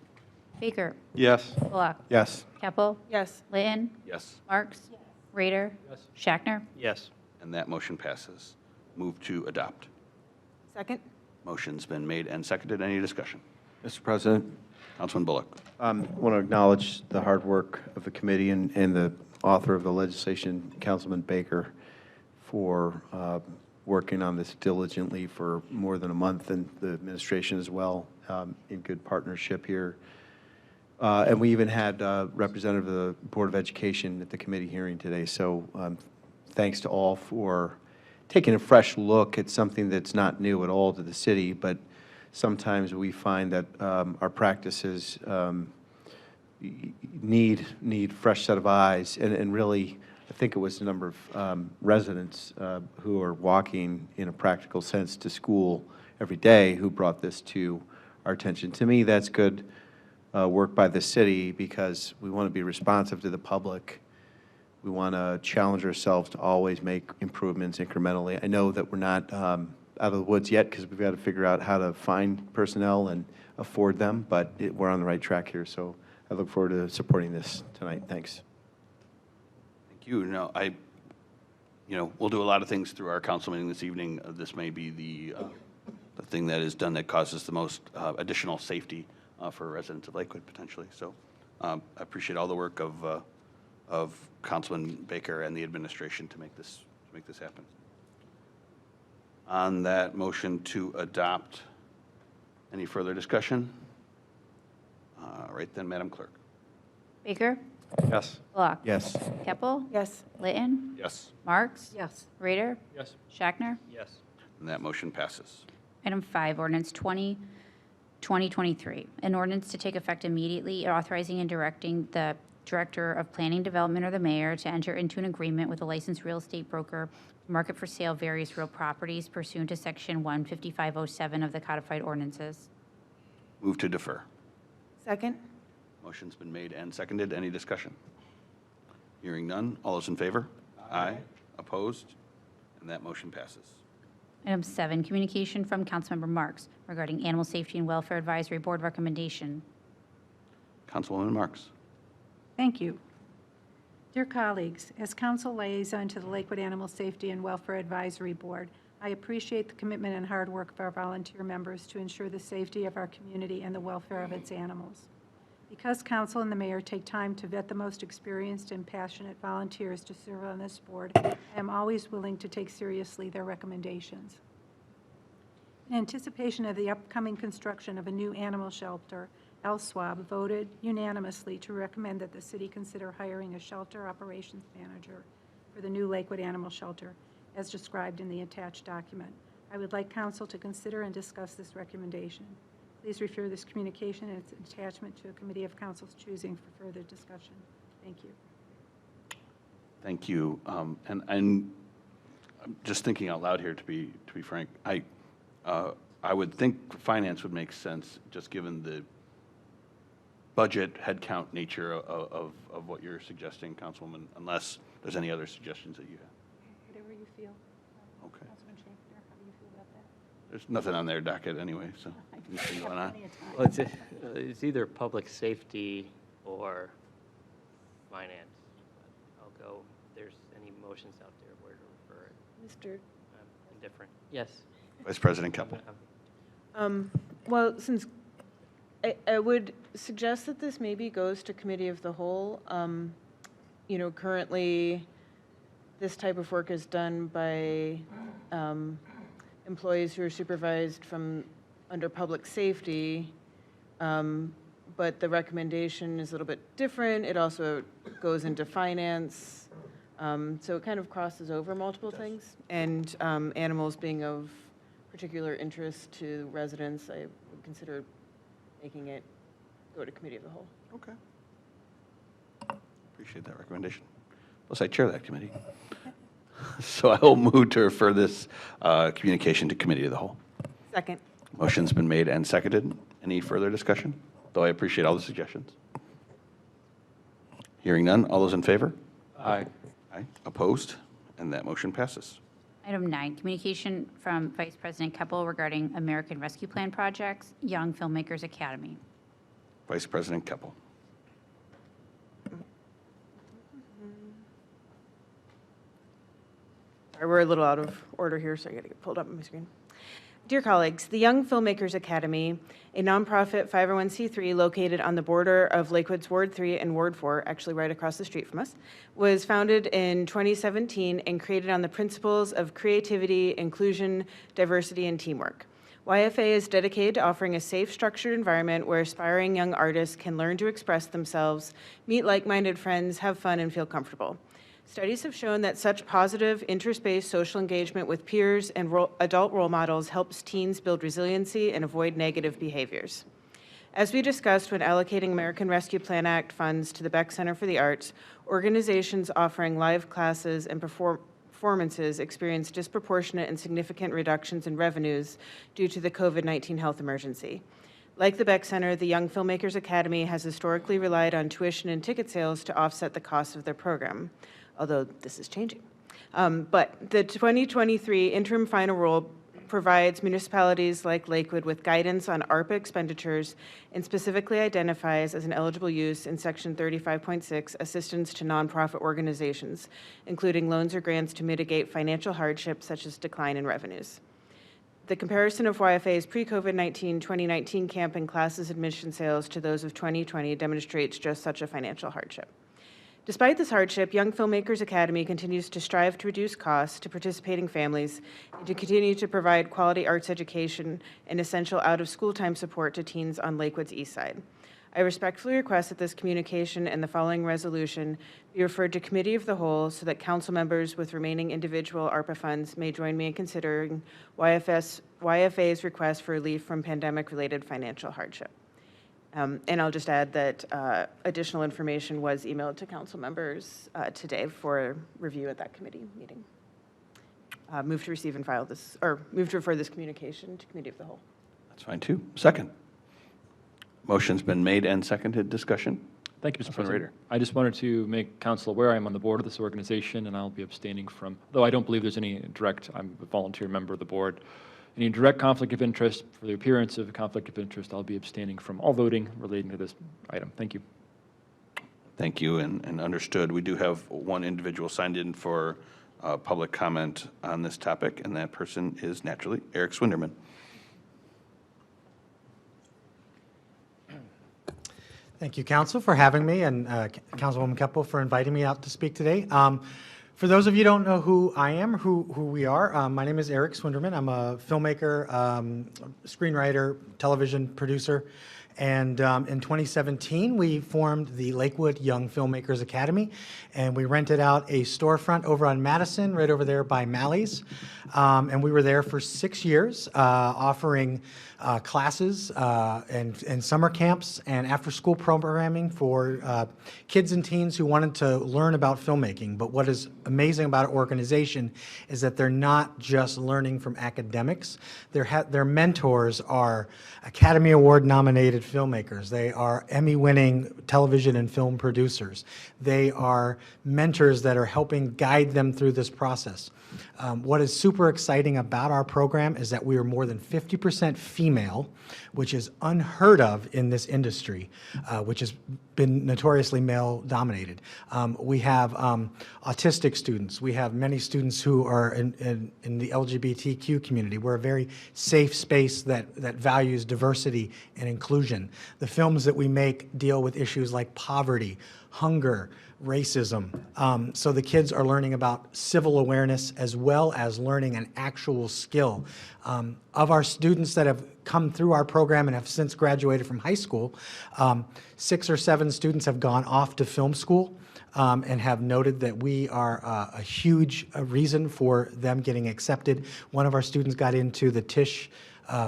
Baker. Yes. Bullock. Yes. Keppel. Yes. Litton. Yes. Marks. Rader. Shackner. Yes. And that motion passes. Move to adopt. Second? Motion's been made and seconded. Any discussion? Mr. President, Councilman Bullock. I want to acknowledge the hard work of the committee and the author of the legislation, Councilman Baker, for working on this diligently for more than a month, and the administration as well, in good partnership here. And we even had a representative of the Board of Education at the committee hearing today. So thanks to all for taking a fresh look at something that's not new at all to the city, but sometimes we find that our practices need fresh set of eyes, and really, I think it was the number of residents who are walking in a practical sense to school every day who brought this to our attention. To me, that's good work by the city, because we want to be responsive to the public. We want to challenge ourselves to always make improvements incrementally. I know that we're not out of the woods yet, because we've got to figure out how to find personnel and afford them, but we're on the right track here. So I look forward to supporting this tonight. Thanks. Thank you. No, we'll do a lot of things through our council meeting this evening. This may be the the thing that is done that causes the most additional safety for residents of Lakewood potentially. So I appreciate all the work of Councilman Baker and the administration to make this happen. On that motion to adopt, any further discussion? Right then, Madam Clerk. Baker? Yes. Block? Yes. Keppel? Yes. Litton? Yes. Marks? Yes. Rader? Yes. Shackner? Yes. And that motion passes. Item 5, ordinance 2023. An ordinance to take effect immediately, authorizing and directing the Director of Planning Development or the mayor to enter into an agreement with a licensed real estate broker to market for sale various real properties pursuant to Section 15507 of the codified ordinances. Move to defer. Second? Motion's been made and seconded. Any discussion? Hearing none. All those in favor? Aye. Opposed? And that motion passes. Item 7, communication from Councilmember Marks regarding Animal Safety and Welfare Advisory Board recommendation. Councilwoman Marks. Thank you. Dear colleagues, as council liaison to the Lakewood Animal Safety and Welfare Advisory Board, I appreciate the commitment and hard work of our volunteer members to ensure the safety of our community and the welfare of its animals. Because council and the mayor take time to vet the most experienced and passionate volunteers to serve on this board, I am always willing to take seriously their recommendations. In anticipation of the upcoming construction of a new animal shelter, LSWAB voted unanimously to recommend that the city consider hiring a shelter operations manager for the new Lakewood Animal Shelter, as described in the attached document. I would like council to consider and discuss this recommendation. Please refer this communication and its attachment to a committee of council's choosing for further discussion. Thank you. Thank you. And I'm just thinking out loud here, to be frank. I would think finance would make sense, just given the budget headcount nature of what you're suggesting, Councilwoman, unless there's any other suggestions that you have. Whatever you feel. Okay. Councilman Schaefer, how do you feel about that? There's nothing on their docket anyway, so. Anything going on? Well, it's either public safety or finance. I'll go, if there's any motions out there where to refer it. Mr. I'm indifferent. Yes. Vice President Keppel. Well, since I would suggest that this maybe goes to committee of the whole. Currently, this type of work is done by employees who are supervised from under public safety, but the recommendation is a little bit different. It also goes into finance, so it kind of crosses over multiple things. And animals being of particular interest to residents, I would consider making it go to committee of the whole. Okay. Appreciate that recommendation. Plus, I chair that committee. So I will move to refer this communication to committee of the whole. Second. Motion's been made and seconded. Any further discussion? Though I appreciate all the suggestions. Hearing none. All those in favor? Aye. Aye. Opposed? And that motion passes. Item 9, communication from Vice President Keppel regarding American Rescue Plan projects, Young Filmmakers Academy. Vice President Keppel. Sorry, we're a little out of order here, so I got to get pulled up on my screen. Dear colleagues, the Young Filmmakers Academy, a nonprofit 501c3 located on the border of Lakewood's Ward 3 and Ward 4, actually right across the street from us, was founded in 2017 and created on the principles of creativity, inclusion, diversity, and teamwork. YFA is dedicated to offering a safe, structured environment where aspiring young artists can learn to express themselves, meet like-minded friends, have fun, and feel comfortable. Studies have shown that such positive, interest-based social engagement with peers and adult role models helps teens build resiliency and avoid negative behaviors. As we discussed when allocating American Rescue Plan Act funds to the Beck Center for the Arts, organizations offering live classes and performances experienced disproportionate and significant reductions in revenues due to the COVID-19 health emergency. Like the Beck Center, the Young Filmmakers Academy has historically relied on tuition and ticket sales to offset the cost of their program, although this is changing. But the 2023 interim final rule provides municipalities like Lakewood with guidance on ARPA expenditures and specifically identifies as an eligible use in Section 35.6 assistance to nonprofit organizations, including loans or grants to mitigate financial hardship such as decline in revenues. the comparison of YFA's pre-COVID-19 2019 camp and classes admission sales to those of 2020 demonstrates just such a financial hardship. Despite this hardship, Young Filmmakers Academy continues to strive to reduce costs to participating families and to continue to provide quality arts education and essential out-of-school time support to teens on Lakewood's east side. I respectfully request that this communication and the following resolution be referred to Committee of the Whole so that council members with remaining individual ARPA funds may join me in considering YFA's request for relief from pandemic-related financial hardship. And I'll just add that additional information was emailed to council members today for review at that committee meeting. Move to receive and file this, or move to refer this communication to Committee of the Whole. That's fine, too. Second. Motion's been made and seconded. Discussion? Thank you, Mr. Councilman President. Rader. I just wanted to make council aware I'm on the board of this organization, and I'll be abstaining from, though I don't believe there's any direct, I'm a volunteer member of the board, any direct conflict of interest. For the appearance of a conflict of interest, I'll be abstaining from all voting relating to this item. Thank you. Thank you, and understood. We do have one individual signed in for public comment on this topic, and that person is naturally Eric Swinderman. Thank you, Council, for having me, and Councilwoman Keppel for inviting me out to speak today. For those of you who don't know who I am, who we are, my name is Eric Swinderman. I'm a filmmaker, screenwriter, television producer, and in 2017, we formed the Lakewood Young Filmmakers Academy, and we rented out a storefront over on Madison, right over there by Mally's, and we were there for 6 years, offering classes and summer camps and after-school programming for kids and teens who wanted to learn about filmmaking. But what is amazing about our organization is that they're not just learning from academics. Their mentors are Academy Award-nominated filmmakers. They are Emmy-winning television and film producers. They are mentors that are helping guide them through this process. What is super exciting about our program is that we are more than 50% female, which is unheard of in this industry, which has been notoriously male-dominated. We have autistic students. We have many students who are in the LGBTQ community. We're a very safe space that values diversity and inclusion. The films that we make deal with issues like poverty, hunger, racism. So the kids are learning about civil awareness as well as learning an actual skill. Of our students that have come through our program and have since graduated from high school, 6 or 7 students have gone off to film school and have noted that we are a huge reason for them getting accepted. One of our students got into the Tisch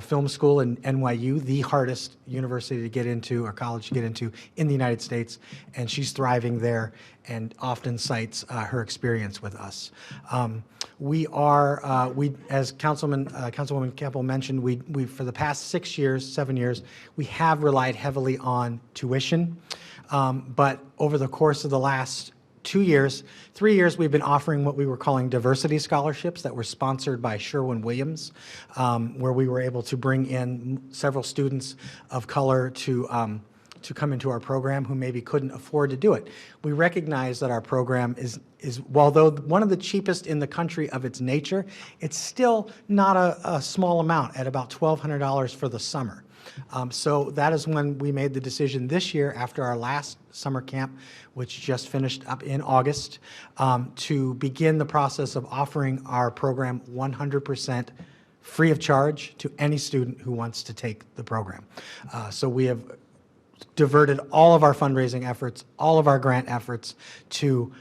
Film School in NYU, the hardest university to get into or college to get into in the United States, and she's thriving there and often cites her experience with us. We are, as Councilwoman Keppel mentioned, we for the past 6 years, 7 years, we have relied heavily on tuition, but over the course of the last 2 years, 3 years, we've been offering what we were calling diversity scholarships that were sponsored by Sherwin-Williams, where we were able to bring in several students of color to come into our program who maybe couldn't afford to do it. We recognize that our program is although one of the cheapest in the country of its nature, it's still not a small amount at about $1,200 for the summer. So that is when we made the decision this year after our last summer camp, which just finished up in August, to begin the process of offering our program 100% free of charge to any student who wants to take the program. So we have diverted all of our fundraising efforts, all of our grant efforts to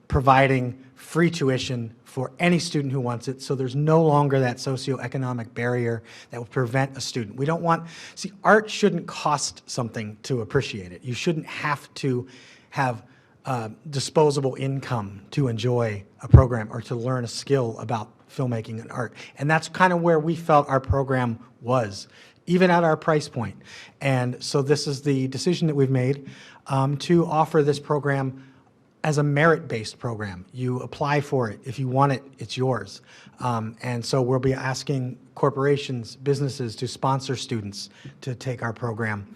providing free tuition for any student who wants it, so there's no longer that socioeconomic barrier that will prevent a student. We don't want, see, art shouldn't cost something to appreciate it. You shouldn't have to have disposable income to enjoy a program or to learn a skill about filmmaking and art. And that's kind of where we felt our program was, even at our price point. And so this is the decision that we've made to offer this program as a merit-based program. You apply for it. If you want it, it's yours. And so we'll be asking corporations, businesses to sponsor students to take our program.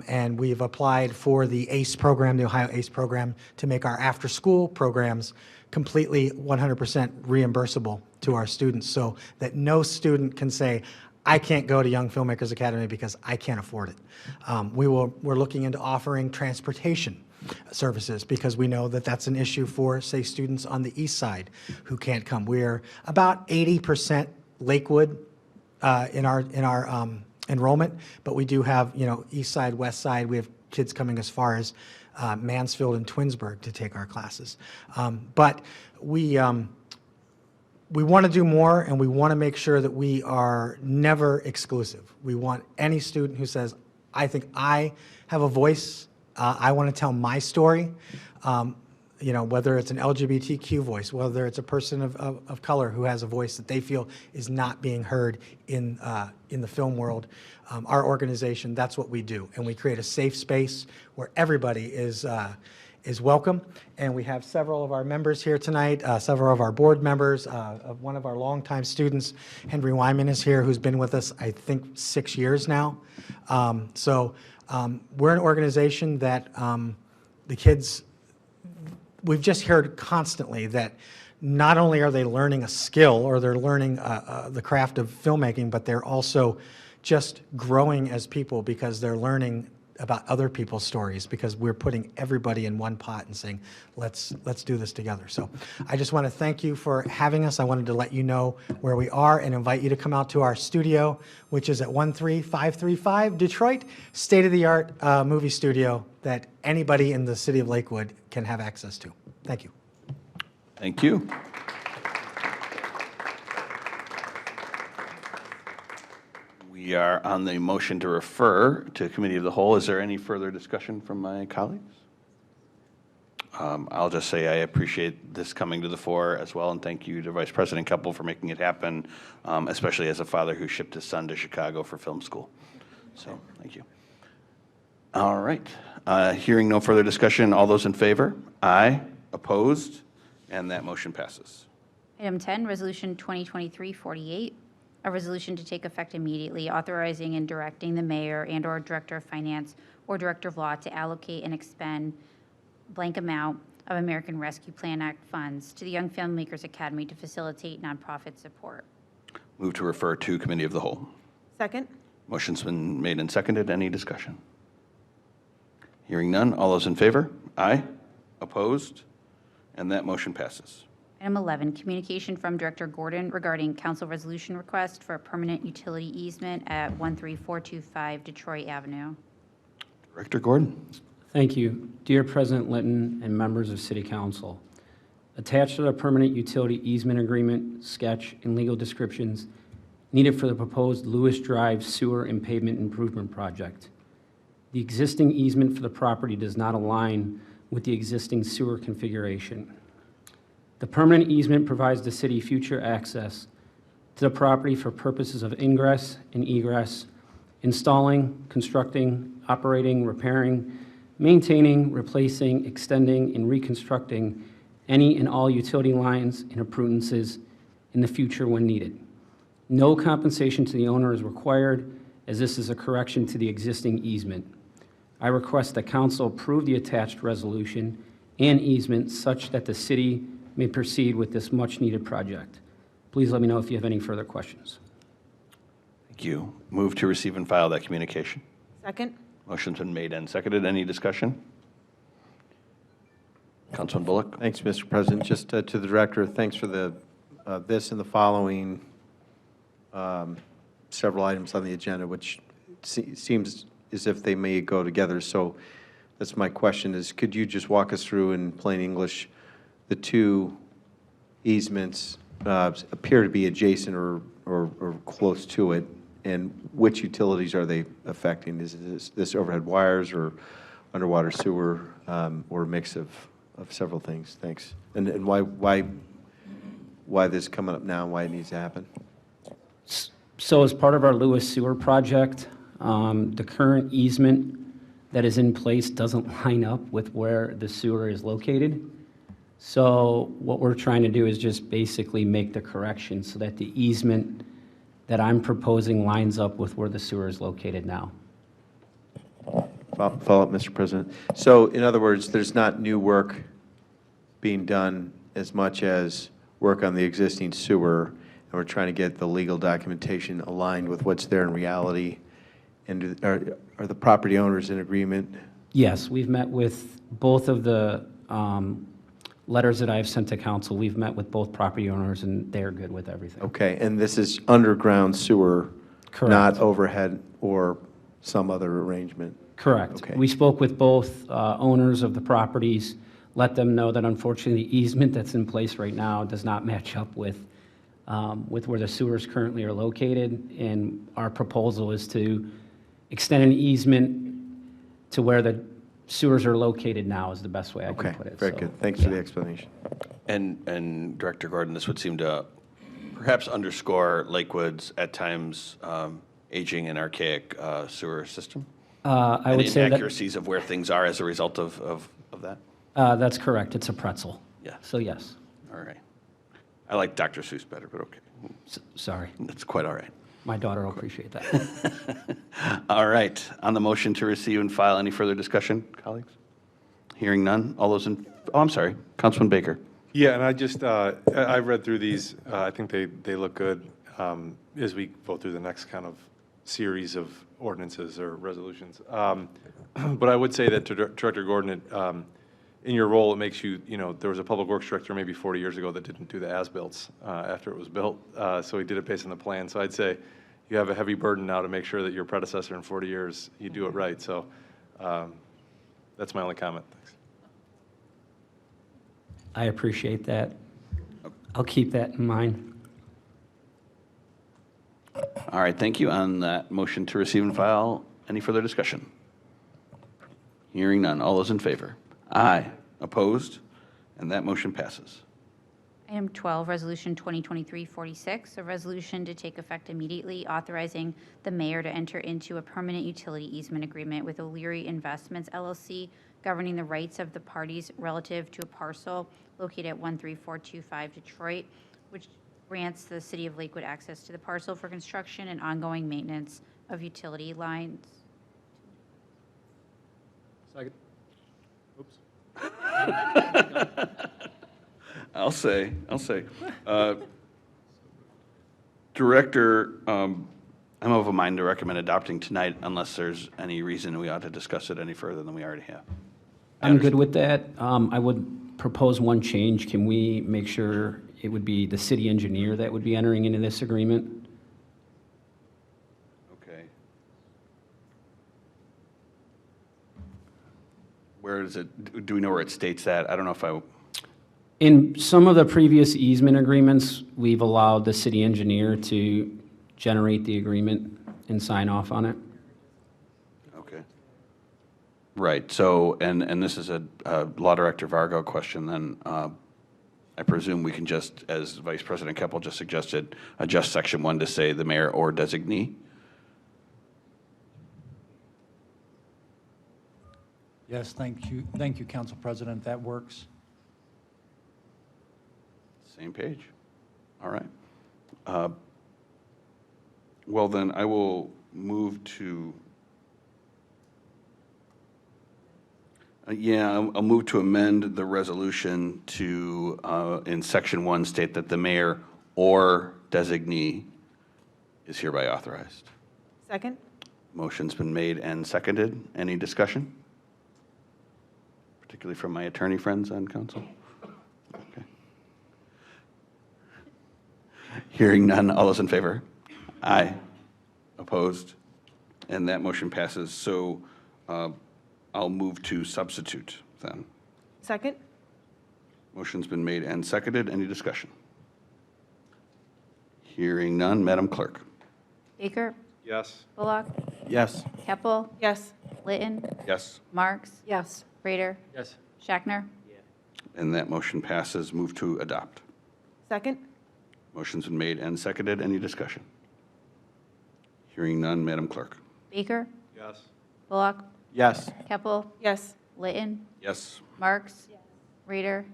And we've applied for the ACE program, the Ohio ACE program, to make our after-school programs completely 100% reimbursable to our students so that no student can say, I can't go to Young Filmmakers Academy because I can't afford it. We're looking into offering transportation services because we know that that's an issue for, say, students on the east side who can't come. We're about 80% Lakewood in our enrollment, but we do have, east side, west side. We have kids coming as far as Mansfield and Twinsburg to take our classes. But we want to do more, and we want to make sure that we are never exclusive. We want any student who says, I think I have a voice, I want to tell my story, whether it's an LGBTQ voice, whether it's a person of color who has a voice that they feel is not being heard in the film world. Our organization, that's what we do, and we create a safe space where everybody is welcome. And we have several of our members here tonight, several of our board members. One of our longtime students, Henry Wyman, is here, who's been with us, I think, 6 years now. We're an organization that the kids, we've just heard constantly that not only are they learning a skill or they're learning the craft of filmmaking, but they're also just growing as people because they're learning about other people's stories, because we're putting everybody in one pot and saying, let's do this together. So I just want to thank you for having us. I wanted to let you know where we are and invite you to come out to our studio, which is at 13535 Detroit, state-of-the-art movie studio that anybody in the city of Lakewood can have access to. Thank you. Thank you. We are on the motion to refer to Committee of the Whole. Is there any further discussion from my colleagues? I'll just say I appreciate this coming to the fore as well, and thank you to Vice President Keppel for making it happen, especially as a father who shipped his son to Chicago for film school. So, thank you. All right. Hearing no further discussion, all those in favor? Aye. Opposed? And that motion passes. Item 10, Resolution 2023-48, a resolution to take effect immediately authorizing and directing the mayor and/or director of finance or director of law to allocate and expend blank amount of American Rescue Plan Act funds to the Young Filmmakers Academy to facilitate nonprofit support. Move to refer to Committee of the Whole. Second? Motion's been made and seconded. Any discussion? Hearing none. All those in favor? Aye. Opposed? And that motion passes. Item 11, communication from Director Gordon regarding council resolution request for a permanent utility easement at 13425 Detroit Avenue. Director Gordon. Thank you. Dear President Litton and members of City Council, attached to the permanent utility easement agreement, sketch, and legal descriptions needed for the proposed Lewis Drive Sewer and Pavement Improvement Project. The existing easement for the property does not align with the existing sewer configuration. The permanent easement provides the city future access to the property for purposes of ingress and egress, installing, constructing, operating, repairing, maintaining, replacing, extending, and reconstructing any and all utility lines and appurtenances in the future when needed. No compensation to the owner is required, as this is a correction to the existing easement. I request that council approve the attached resolution and easement such that the city may proceed with this much-needed project. Please let me know if you have any further questions. Thank you. Move to receive and file that communication. Second? Motion's been made and seconded. Any discussion? Councilman Bullock. Thanks, Mr. President. Just to the director, thanks for this and the following several items on the agenda, which seems as if they may go together. So that's my question is, could you just walk us through in plain English the two easements appear to be adjacent or close to it, and which utilities are they affecting? Is this overhead wires or underwater sewer or a mix of several things? Thanks. And why this coming up now and why it needs to happen? So as part of our Lewis Sewer project, the current easement that is in place doesn't line up with where the sewer is located. So what we're trying to do is just basically make the correction so that the easement that I'm proposing lines up with where the sewer is located now. Follow up, Mr. President. So in other words, there's not new work being done as much as work on the existing sewer, and we're trying to get the legal documentation aligned with what's there in reality. And are the property owners in agreement? Yes, we've met with both of the letters that I've sent to council. We've met with both property owners, and they're good with everything. Okay, and this is underground sewer, Correct. not overhead or some other arrangement? Correct. Okay. We spoke with both owners of the properties, let them know that unfortunately the easement that's in place right now does not match up with where the sewers currently are located, and our proposal is to extend an easement to where the sewers are located now is the best way I can Okay, put it. very So, good. Thanks for the yeah. explanation. And Director Gordon, this would seem to perhaps underscore Lakewood's at times aging and archaic sewer system? I would and say that inaccuracies of where things are as a result of that? that's correct. It's a pretzel. Yeah. So yes. All right. I like Dr. Seuss better, but okay. Sorry. That's quite all right. My daughter will appreciate that. All right. On the motion to receive and file, any further discussion, colleagues? Hearing none. All those in, oh, I'm sorry, Councilman Baker. Yeah, and I just, I read through these. I think they look good as we go through the next kind of series of ordinances or resolutions. But I would say that to Director Gordon, in your role, it makes you, there was a public works director maybe 40 years ago that didn't do the as-built after it was built. So he did it based on the plan. So I'd say you have a heavy burden now to make sure that your predecessor in 40 years, you do it right. So that's my only comment. Thanks. I appreciate that. I'll keep that in mind. All right, thank you. On that motion to receive and file, any further discussion? Hearing none. All those in favor? Aye. Opposed? And that motion passes. Item 12, Resolution 2023-46, a resolution to take effect immediately authorizing the mayor to enter into a permanent utility easement agreement with O'Leary Investments LLC governing the rights of the parties relative to a parcel located at 13425 Detroit, which grants the city of Lakewood access to the parcel for construction and ongoing maintenance of utility lines. Second. Oops. I'll say. Director, I'm of a mind to recommend adopting tonight unless there's any reason we ought to discuss it any further than we already have. I'm good with that. I would propose one change. Can we make sure it would be the city engineer that would be entering into this agreement? Okay. Where is it, do we know where it states that? I don't know if I, In some of the previous easement agreements, we've allowed the city engineer to generate the agreement and sign off on it. okay. Right, so, and this is a Law Director Vargo question, then I presume we can just, as Vice President Keppel just suggested, adjust Section 1 to say the mayor or designee? Yes, thank you, Council President, that works. Same page. All right. Well, then, I will move to, I'll move to amend the resolution to, in Section 1, state that the mayor or designee is hereby authorized. Second? Motion's been made and seconded. Any discussion? Particularly from my attorney friends on council? Okay. Hearing none, all those in favor? Aye. Opposed? And that motion passes. So I'll move to substitute then. Second? Motion's been made and seconded. Any discussion? Hearing none, Madam Clerk. Baker? Yes. Bullock? Yes. Keppel? Yes. Litton? Yes. Marks? Yes. Rader? Yes. Schachner? And that motion passes. Move to adopt. Second? Motion's been made and seconded. Any discussion? Hearing none, Madam Clerk. Baker? Yes. Bullock? Yes. Keppel? Yes. Litton? Yes. Marks? Rader?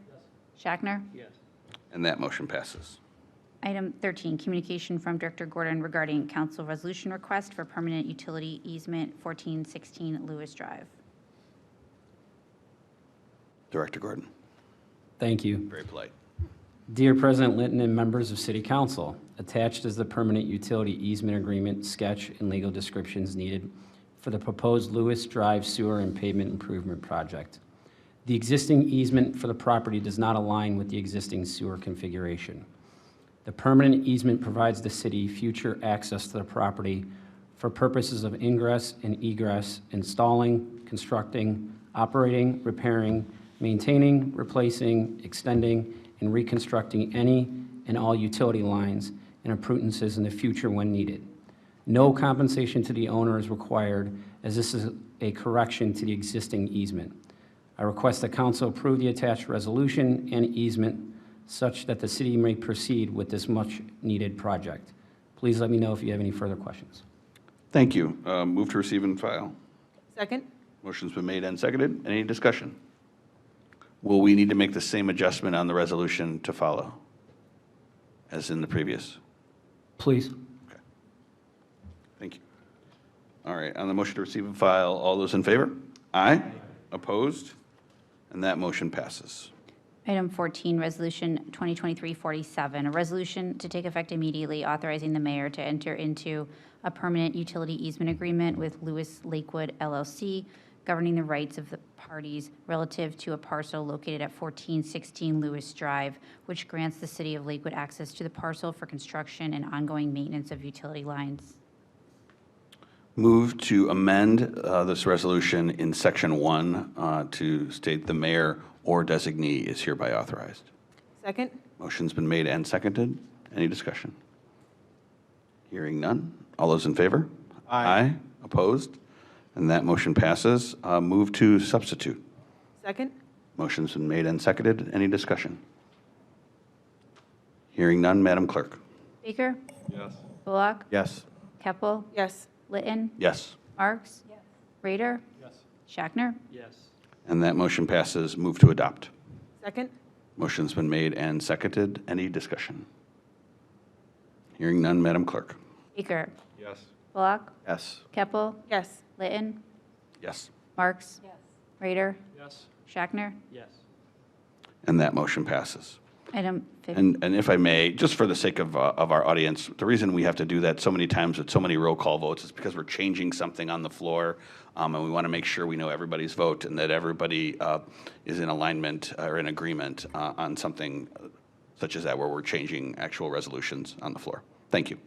Schachner? Yes. And that motion passes. Item 13, communication from Director Gordon regarding council resolution request for permanent utility easement 1416 Lewis Drive. Director Gordon. Thank you. Very polite. Dear President Linton and members of City Council, attached is the permanent utility easement agreement sketch and legal descriptions needed for the proposed Lewis Drive sewer and pavement improvement project. The existing easement for the property does not align with the existing sewer configuration. The permanent easement provides the city future access to the property for purposes of ingress and egress, installing, constructing, operating, repairing, maintaining, replacing, extending, and reconstructing any and all utility lines and appurtenances in the future when needed. No compensation to the owner is required, as this is a correction to the existing easement. I request the council approve the attached resolution and easement such that the city may proceed with this much-needed project. Please let me know if you have any further questions. Thank you. Move to receive and file. Second? Motion's been made and seconded. Any discussion? Will we need to make the same adjustment on the resolution to follow as in the previous? Please. Okay. Thank you. All right, on the motion to receive and file, all those in favor? Aye. Opposed? And that motion passes. Item 14, Resolution 2023-47, a resolution to take effect immediately authorizing the mayor to enter into a permanent utility easement agreement with Lewis Lakewood LLC, governing the rights of the parties relative to a parcel located at 1416 Lewis Drive, which grants the city of Lakewood access to the parcel for construction and ongoing maintenance of utility lines. Move to amend this resolution in Section 1 to state the mayor or designee is hereby authorized. Second? Motion's been made and seconded. Any discussion? Hearing none. All those in favor? Aye. Opposed? And that motion passes. Move to substitute. Second? Motion's been made and seconded. Any discussion? Hearing none. Madam Clerk? Baker? Yes. Bullock? Yes. Keppel? Yes. Litton? Yes. Marks? Rader? Yes. Schachner? Yes. And that motion passes. Move to adopt. Second? Motion's been made and seconded. Any discussion? Hearing none. Madam Clerk? Baker? Yes. Bullock? Yes. Keppel? Yes. Litton? Yes. Marks? Rader? Yes. Schachner? Yes. And that motion passes. Item 15. And if I may, just for the sake of our audience, the reason we have to do that so many times with so many roll call votes is because we're changing something on the floor, and we want to make sure we know everybody's vote and that everybody is in alignment or in agreement on something such as that, where we're changing actual resolutions on the floor. Thank you.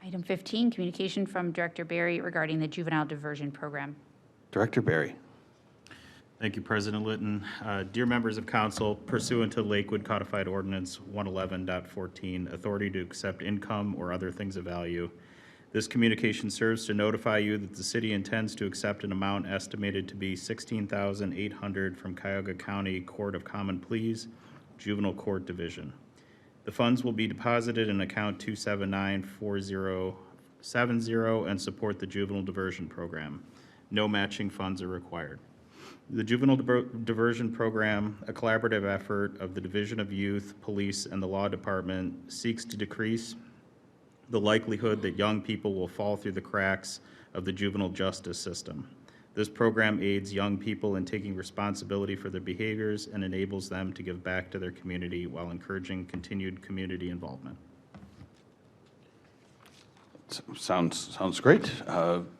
Item 15, communication from Director Barry regarding the juvenile diversion program. Director Barry. Thank you, President Litton. Dear members of council, pursuant to Lakewood Codified Ordinance 111.14, authority to accept income or other things of value, this communication serves to notify you that the city intends to accept an amount estimated to be $16,800 from Cuyahoga County Court of Common Pleas, Juvenile Court Division. The funds will be deposited in account 2794070 and support the juvenile diversion program. No matching funds are required. The Juvenile Diversion Program, a collaborative effort of the Division of Youth, Police, and the Law Department, seeks to decrease the likelihood that young people will fall through the cracks of the juvenile justice system. This program aids young people in taking responsibility for their behaviors and enables them to give back to their community while encouraging continued community involvement. Sounds great.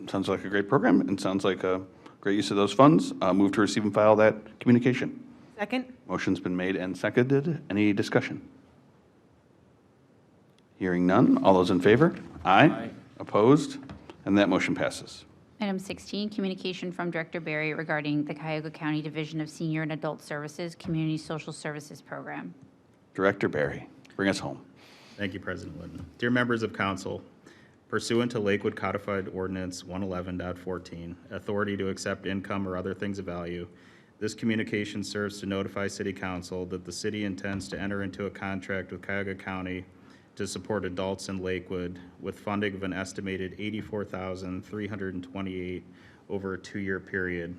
Sounds like a great program and sounds like a great use of those funds. Move to receive and file that communication. Second? Motion's been made and seconded. Any discussion? Hearing none. All those in favor? Aye. Opposed? And that motion passes. Item 16, communication from Director Barry regarding the Cuyahoga County Division of Senior and Adult Services Community Social Services Program. Director Barry, bring us home. Thank you, President Litton. Dear members of council, pursuant to Lakewood Codified Ordinance 111.14, authority to accept income or other things of value, this communication serves to notify City Council that the city intends to enter into a contract with Cuyahoga County to support adults in Lakewood with funding of an estimated $84,328 over a 2-year period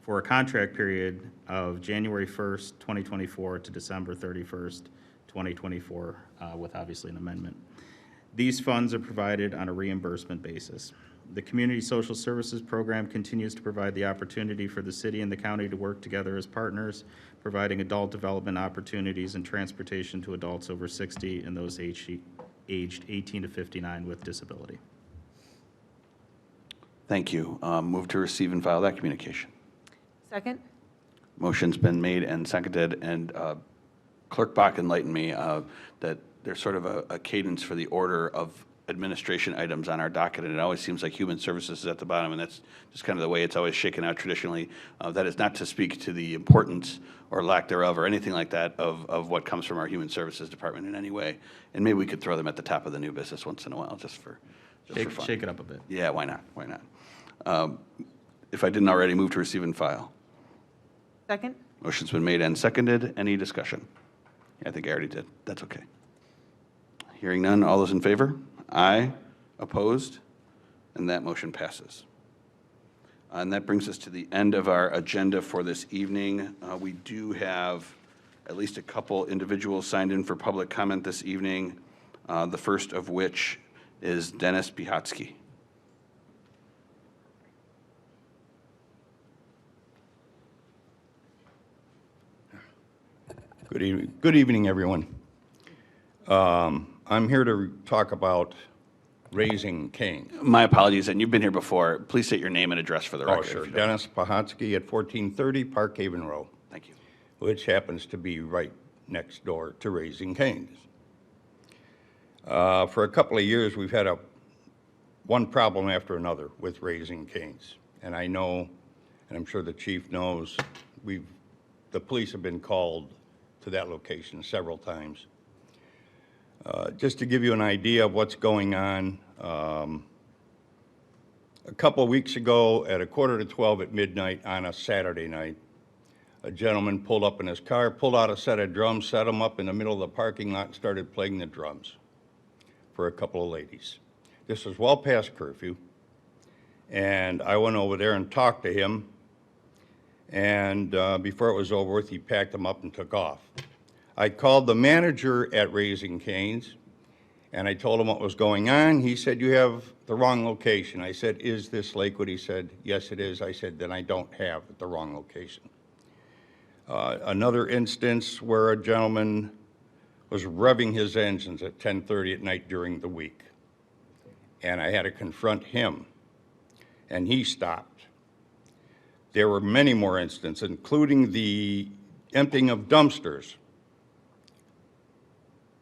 for a contract period of January 1st, 2024 to December 31st, 2024, with obviously an amendment. These funds are provided on a reimbursement basis. The Community Social Services Program continues to provide the opportunity for the city and the county to work together as partners, providing adult development opportunities and transportation to adults over 60 and those aged 18 to 59 with disability. Thank you. Move to receive and file that communication. Second? Motion's been made and seconded, and Clerk Bach enlightened me that there's sort of a cadence for the order of administration items on our docket, and it always seems like Human Services is at the bottom, and that's just kind of the way it's always shaken out traditionally. That is not to speak to the importance or lack thereof or anything like that of what comes from our Human Services Department in any way. And maybe we could throw them at the top of the new business once in a while, just for fun. Shake it up a bit. Yeah, why not? Why not? If I didn't already, move to receive and file. Second? Motion's been made and seconded. Any discussion? Yeah, I think I already did. That's okay. Hearing none, all those in favor? Aye. Opposed? And that motion passes. And that brings us to the end of our agenda for this evening. We do have at least a couple individuals signed in for public comment this evening, the first of which is Dennis Pihatsky. Good evening, everyone. I'm here to talk about Raising Cane's. My apologies, and you've been here before. Please state your name and address for the record. Oh, sure. Dennis Pahotsky at 1430 Park Haven Row. Thank you. Which happens to be right next door to Raising Cane's. For a couple of years, we've had one problem after another with Raising Cane's. And I know, and I'm sure the chief knows, the police have been called to that location several times. Just to give you an idea of what's going on, a couple of weeks ago at 11:45 at midnight on a Saturday night, a gentleman pulled up in his car, pulled out a set of drums, set them up in the middle of the parking lot and started playing the drums for a couple of ladies. This was well past curfew, and I went over there and talked to him, and before it was over with, he packed them up and took off. I called the manager at Raising Cane's, and I told him what was going on. He said, "You have the wrong location." I said, "Is this Lakewood?" He said, "Yes, it is." I said, "Then I don't have the wrong location." Another instance where a gentleman was revving his engines at 10:30 at night during the week, and I had to confront him, and he stopped. There were many more instances, including the emptying of dumpsters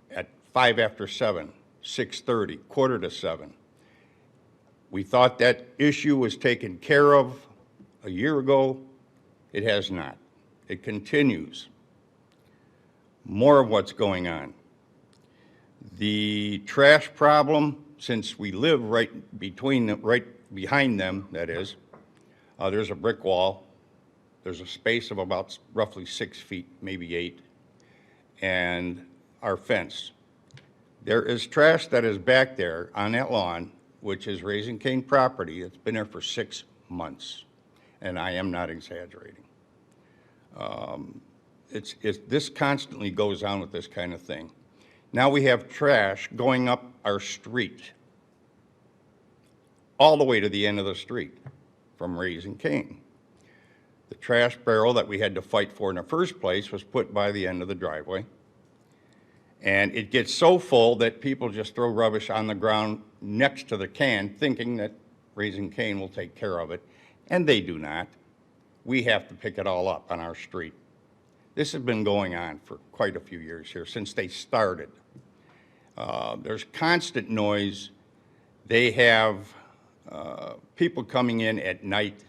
at 5 after 7, 6:30, 6:45. We thought that issue was taken care of a year ago. It has not. It continues. More of what's going on. The trash problem, since we live right behind them, that is, there's a brick wall. There's a space of about roughly 6 feet, maybe 8, and our fence. There is trash that is back there on that lawn, which is Raising Cane property. It's been there for 6 months, and I am not exaggerating. This constantly goes on with this kind of thing. Now we have trash going up our street, all the way to the end of the street from Raising Cane. The trash barrel that we had to fight for in the first place was put by the end of the driveway. And it gets so full that people just throw rubbish on the ground next to the can, thinking that Raising Cane will take care of it, and they do not. We have to pick it all up on our street. This has been going on for quite a few years here, since they started. There's constant noise. They have people coming in at night.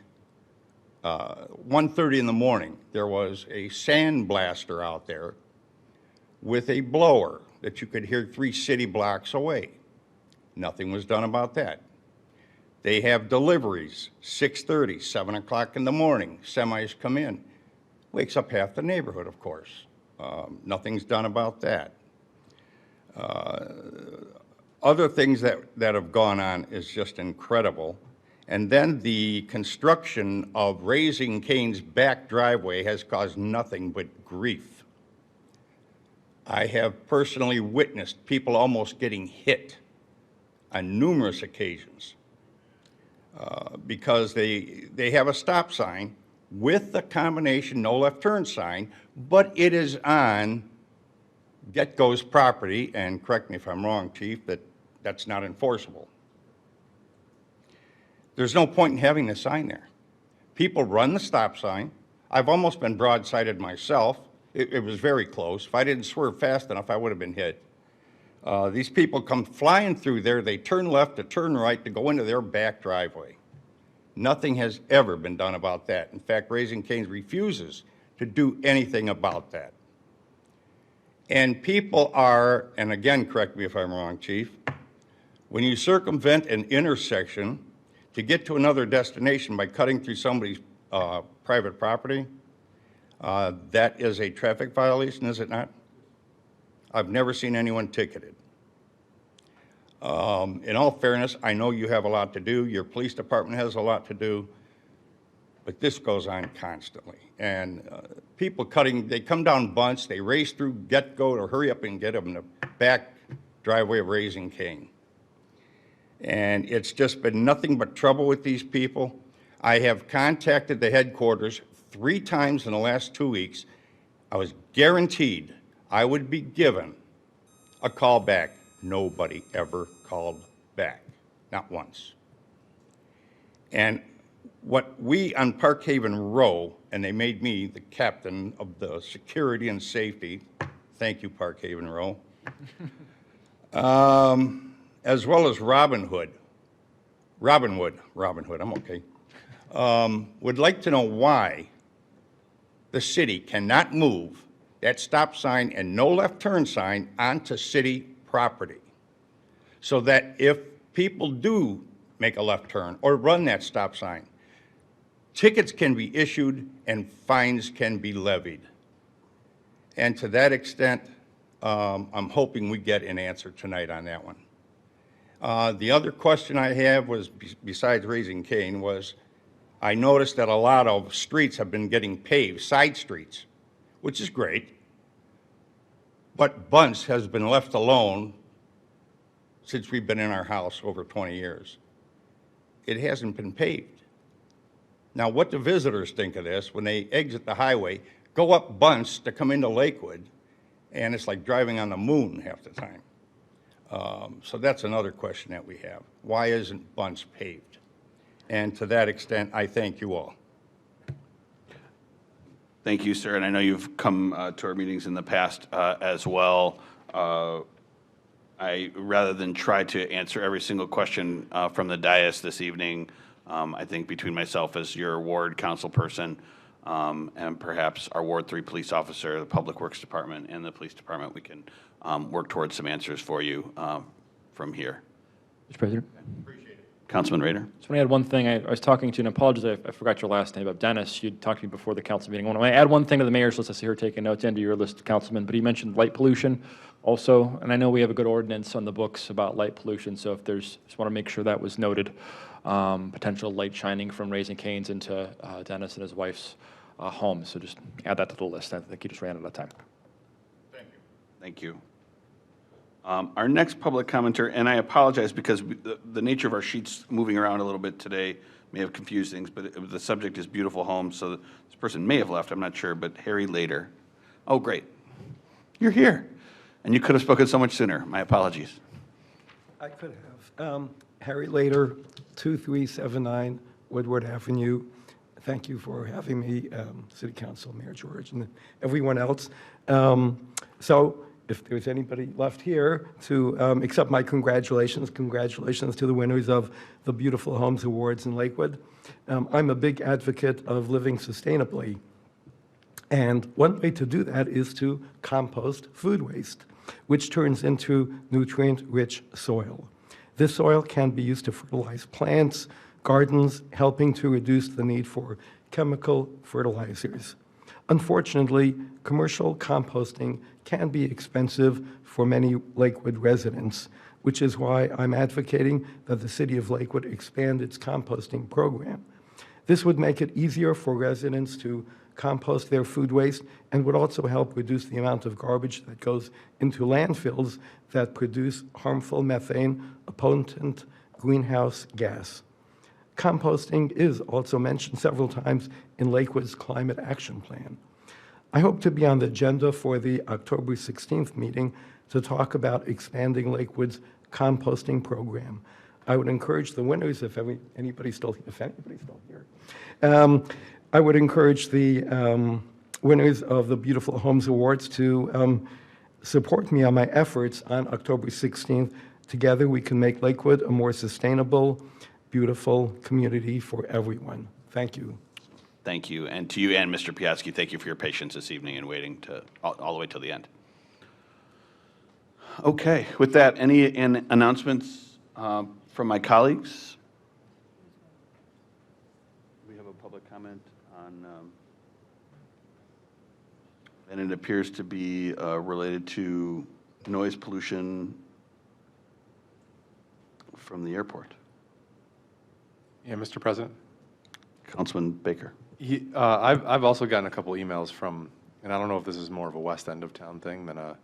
1:30 in the morning, there was a sandblaster out there with a blower that you could hear 3 city blocks away. Nothing was done about that. They have deliveries, 6:30, 7 o'clock in the morning, semis come in. Wakes up half the neighborhood, of course. Nothing's done about that. Other things that have gone on is just incredible. And then the construction of Raising Cane's back driveway has caused nothing but grief. I have personally witnessed people almost getting hit on numerous occasions because they have a stop sign with the combination no left turn sign, but it is on Get-Go's property, and correct me if I'm wrong, Chief, that's not enforceable. There's no point in having the sign there. People run the stop sign. I've almost been broadsided myself. It was very close. If I didn't swerve fast enough, I would have been hit. These people come flying through there. They turn left to turn right to go into their back driveway. Nothing has ever been done about that. In fact, Raising Cane's refuses to do anything about that. And people are, and again, correct me if I'm wrong, Chief, when you circumvent an intersection to get to another destination by cutting through somebody's private property, that is a traffic violation, is it not? I've never seen anyone ticketed. In all fairness, I know you have a lot to do. Your police department has a lot to do. But this goes on constantly. And people they come down Bunce, they race through Get-Go to hurry up and get them in the back driveway of Raising Cane. And it's just been nothing but trouble with these people. I have contacted the headquarters 3 times in the last 2 weeks. I was guaranteed I would be given a call back. Nobody ever called back, not once. And what we on Parkhaven Row, and they made me the captain of the security and safety, thank you, Parkhaven Row, as well as Robinwood, I'm okay, would like to know why the city cannot move that stop sign and no left turn sign onto city property, so that if people do make a left turn or run that stop sign, tickets can be issued and fines can be levied. And to that extent, I'm hoping we get an answer tonight on that one. The other question I have was, besides Raising Cane, was I noticed that a lot of streets have been getting paved, side streets, which is great. But Bunce has been left alone since we've been in our house over 20 years. It hasn't been paved. Now, what do visitors think of this when they exit the highway, go up Bunce to come into Lakewood, and it's like driving on the moon half the time? So that's another question that we have. Why isn't Bunce paved? And to that extent, I thank you all. Thank you, sir, and I know you've come to our meetings in the past as well. Rather than try to answer every single question from the dais this evening, I think between myself as your ward council person and perhaps our Ward 3 police officer, the Public Works Department, and the police department, we can work towards some answers for you from here. Mr. President? Councilman Rader? Just want to add one thing. I was talking to, and apologize, I forgot your last name, but Dennis, you talked to me before the council meeting. I want to add one thing to the mayor's list. I see her taking notes into your list, Councilman, but he mentioned light pollution also, and I know we have a good ordinance on the books about light pollution, so if there's, just want to make sure that was noted. Potential light shining from Raising Cane's into Dennis and his wife's home, so just add that to the list. I think you just ran out of time. Thank you. Thank you. Our next public commenter, and I apologize because the nature of our sheets moving around a little bit today may have confused things, but the subject is beautiful homes, so this person may have left, I'm not sure, but Harry Lader. Oh, great. You're here. And you could have spoken so much sooner. My apologies. I could have. Harry Lader, 2379 Woodward Avenue. Thank you for having me, City Council, Mayor George, and everyone else. So if there's anybody left here to accept my congratulations to the winners of the Beautiful Homes Awards in Lakewood. I'm a big advocate of living sustainably. And one way to do that is to compost food waste, which turns into nutrient-rich soil. This soil can be used to fertilize plants, gardens, helping to reduce the need for chemical fertilizers. Unfortunately, commercial composting can be expensive for many Lakewood residents, which is why I'm advocating that the City of Lakewood expand its composting program. This would make it easier for residents to compost their food waste and would also help reduce the amount of garbage that goes into landfills that produce harmful methane, a potent greenhouse gas. Composting is also mentioned several times in Lakewood's Climate Action Plan. I hope to be on the agenda for the October 16th meeting to talk about expanding Lakewood's composting program. I would encourage the winners, if anybody's still here, I would encourage the winners of the Beautiful Homes Awards to support me on my efforts on October 16th. Together, we can make Lakewood a more sustainable, beautiful community for everyone. Thank you. Thank you. And to you and Mr. Piatsky, thank you for your patience this evening and waiting all the way till the end. Okay, with that, any announcements from my colleagues? We have a public comment on, and it appears to be related to noise pollution from the airport. Yeah, Mr. President? Councilman Baker. I've also gotten a couple emails from, and I don't know if this is more of a west end of town thing than the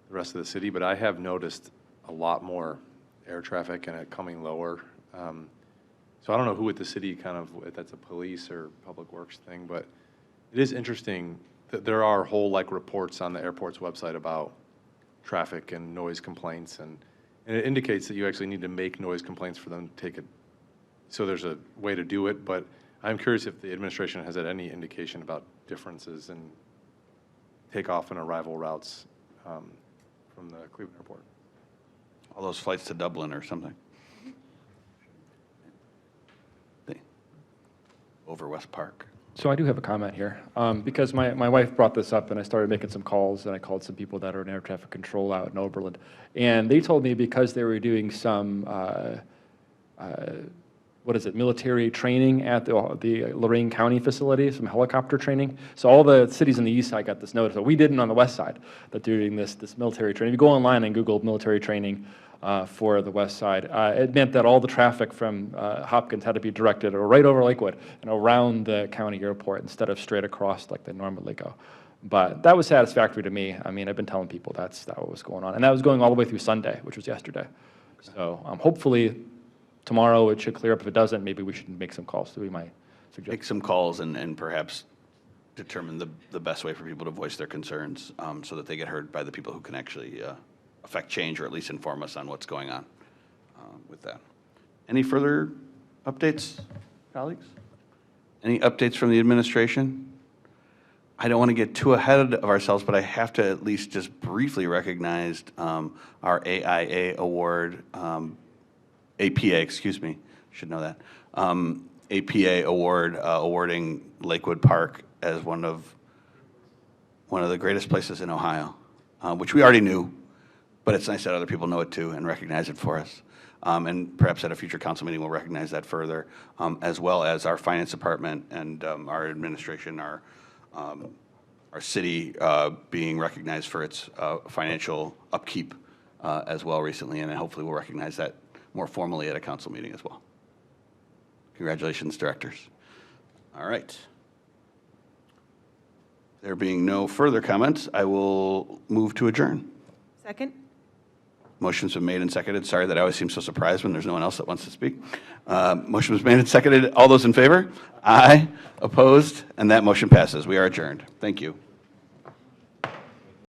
rest of the city, but I have noticed a lot more air traffic and it coming lower. So I don't know who at the city if that's a police or public works thing, but it is interesting that there are whole reports on the airport's website about traffic and noise complaints, and it indicates that you actually need to make noise complaints for them to take it. So there's a way to do it, but I'm curious if the administration has had any indication about differences in takeoff and arrival routes from the Cleveland airport. All those flights to Dublin or something. Over West Park. So I do have a comment here, because my wife brought this up, and I started making some calls, and I called some people that are in air traffic control out in Oberlin, and they told me because they were doing some, military training at the Lorain County facility, some helicopter training. So all the cities on the east side got this notice, but we didn't on the west side, that they're doing this military training. If you go online and Google military training for the west side, it meant that all the traffic from Hopkins had to be directed right over Lakewood and around the county airport instead of straight across like they normally go. But that was satisfactory to me. I mean, I've been telling people that's what was going on. And that was going all the way through Sunday, which was yesterday. So hopefully tomorrow it should clear up. If it doesn't, maybe we should make some calls. So we might suggest. Make some calls and perhaps determine the best way for people to voice their concerns so that they get heard by the people who can actually affect change or at least inform us on what's going on with that. Any further updates, colleagues? Any updates from the administration? I don't want to get too ahead of ourselves, but I have to at least just briefly recognize our AIA award, APA, excuse me, should know that. APA award awarding Lakewood Park as one of the greatest places in Ohio, which we already knew, but it's nice that other people know it too and recognize it for us. And perhaps at a future council meeting we'll recognize that further, as well as our finance department and our administration, our city being recognized for its financial upkeep as well recently, and hopefully we'll recognize that more formally at a council meeting as well. Congratulations, directors. All right. There being no further comments, I will move to adjourn. Second? Motion's been made and seconded. Sorry that I always seem so surprised when there's no one else that wants to speak. Motion was made and seconded. All those in favor? Aye. Opposed? And that motion passes. We are adjourned. Thank you.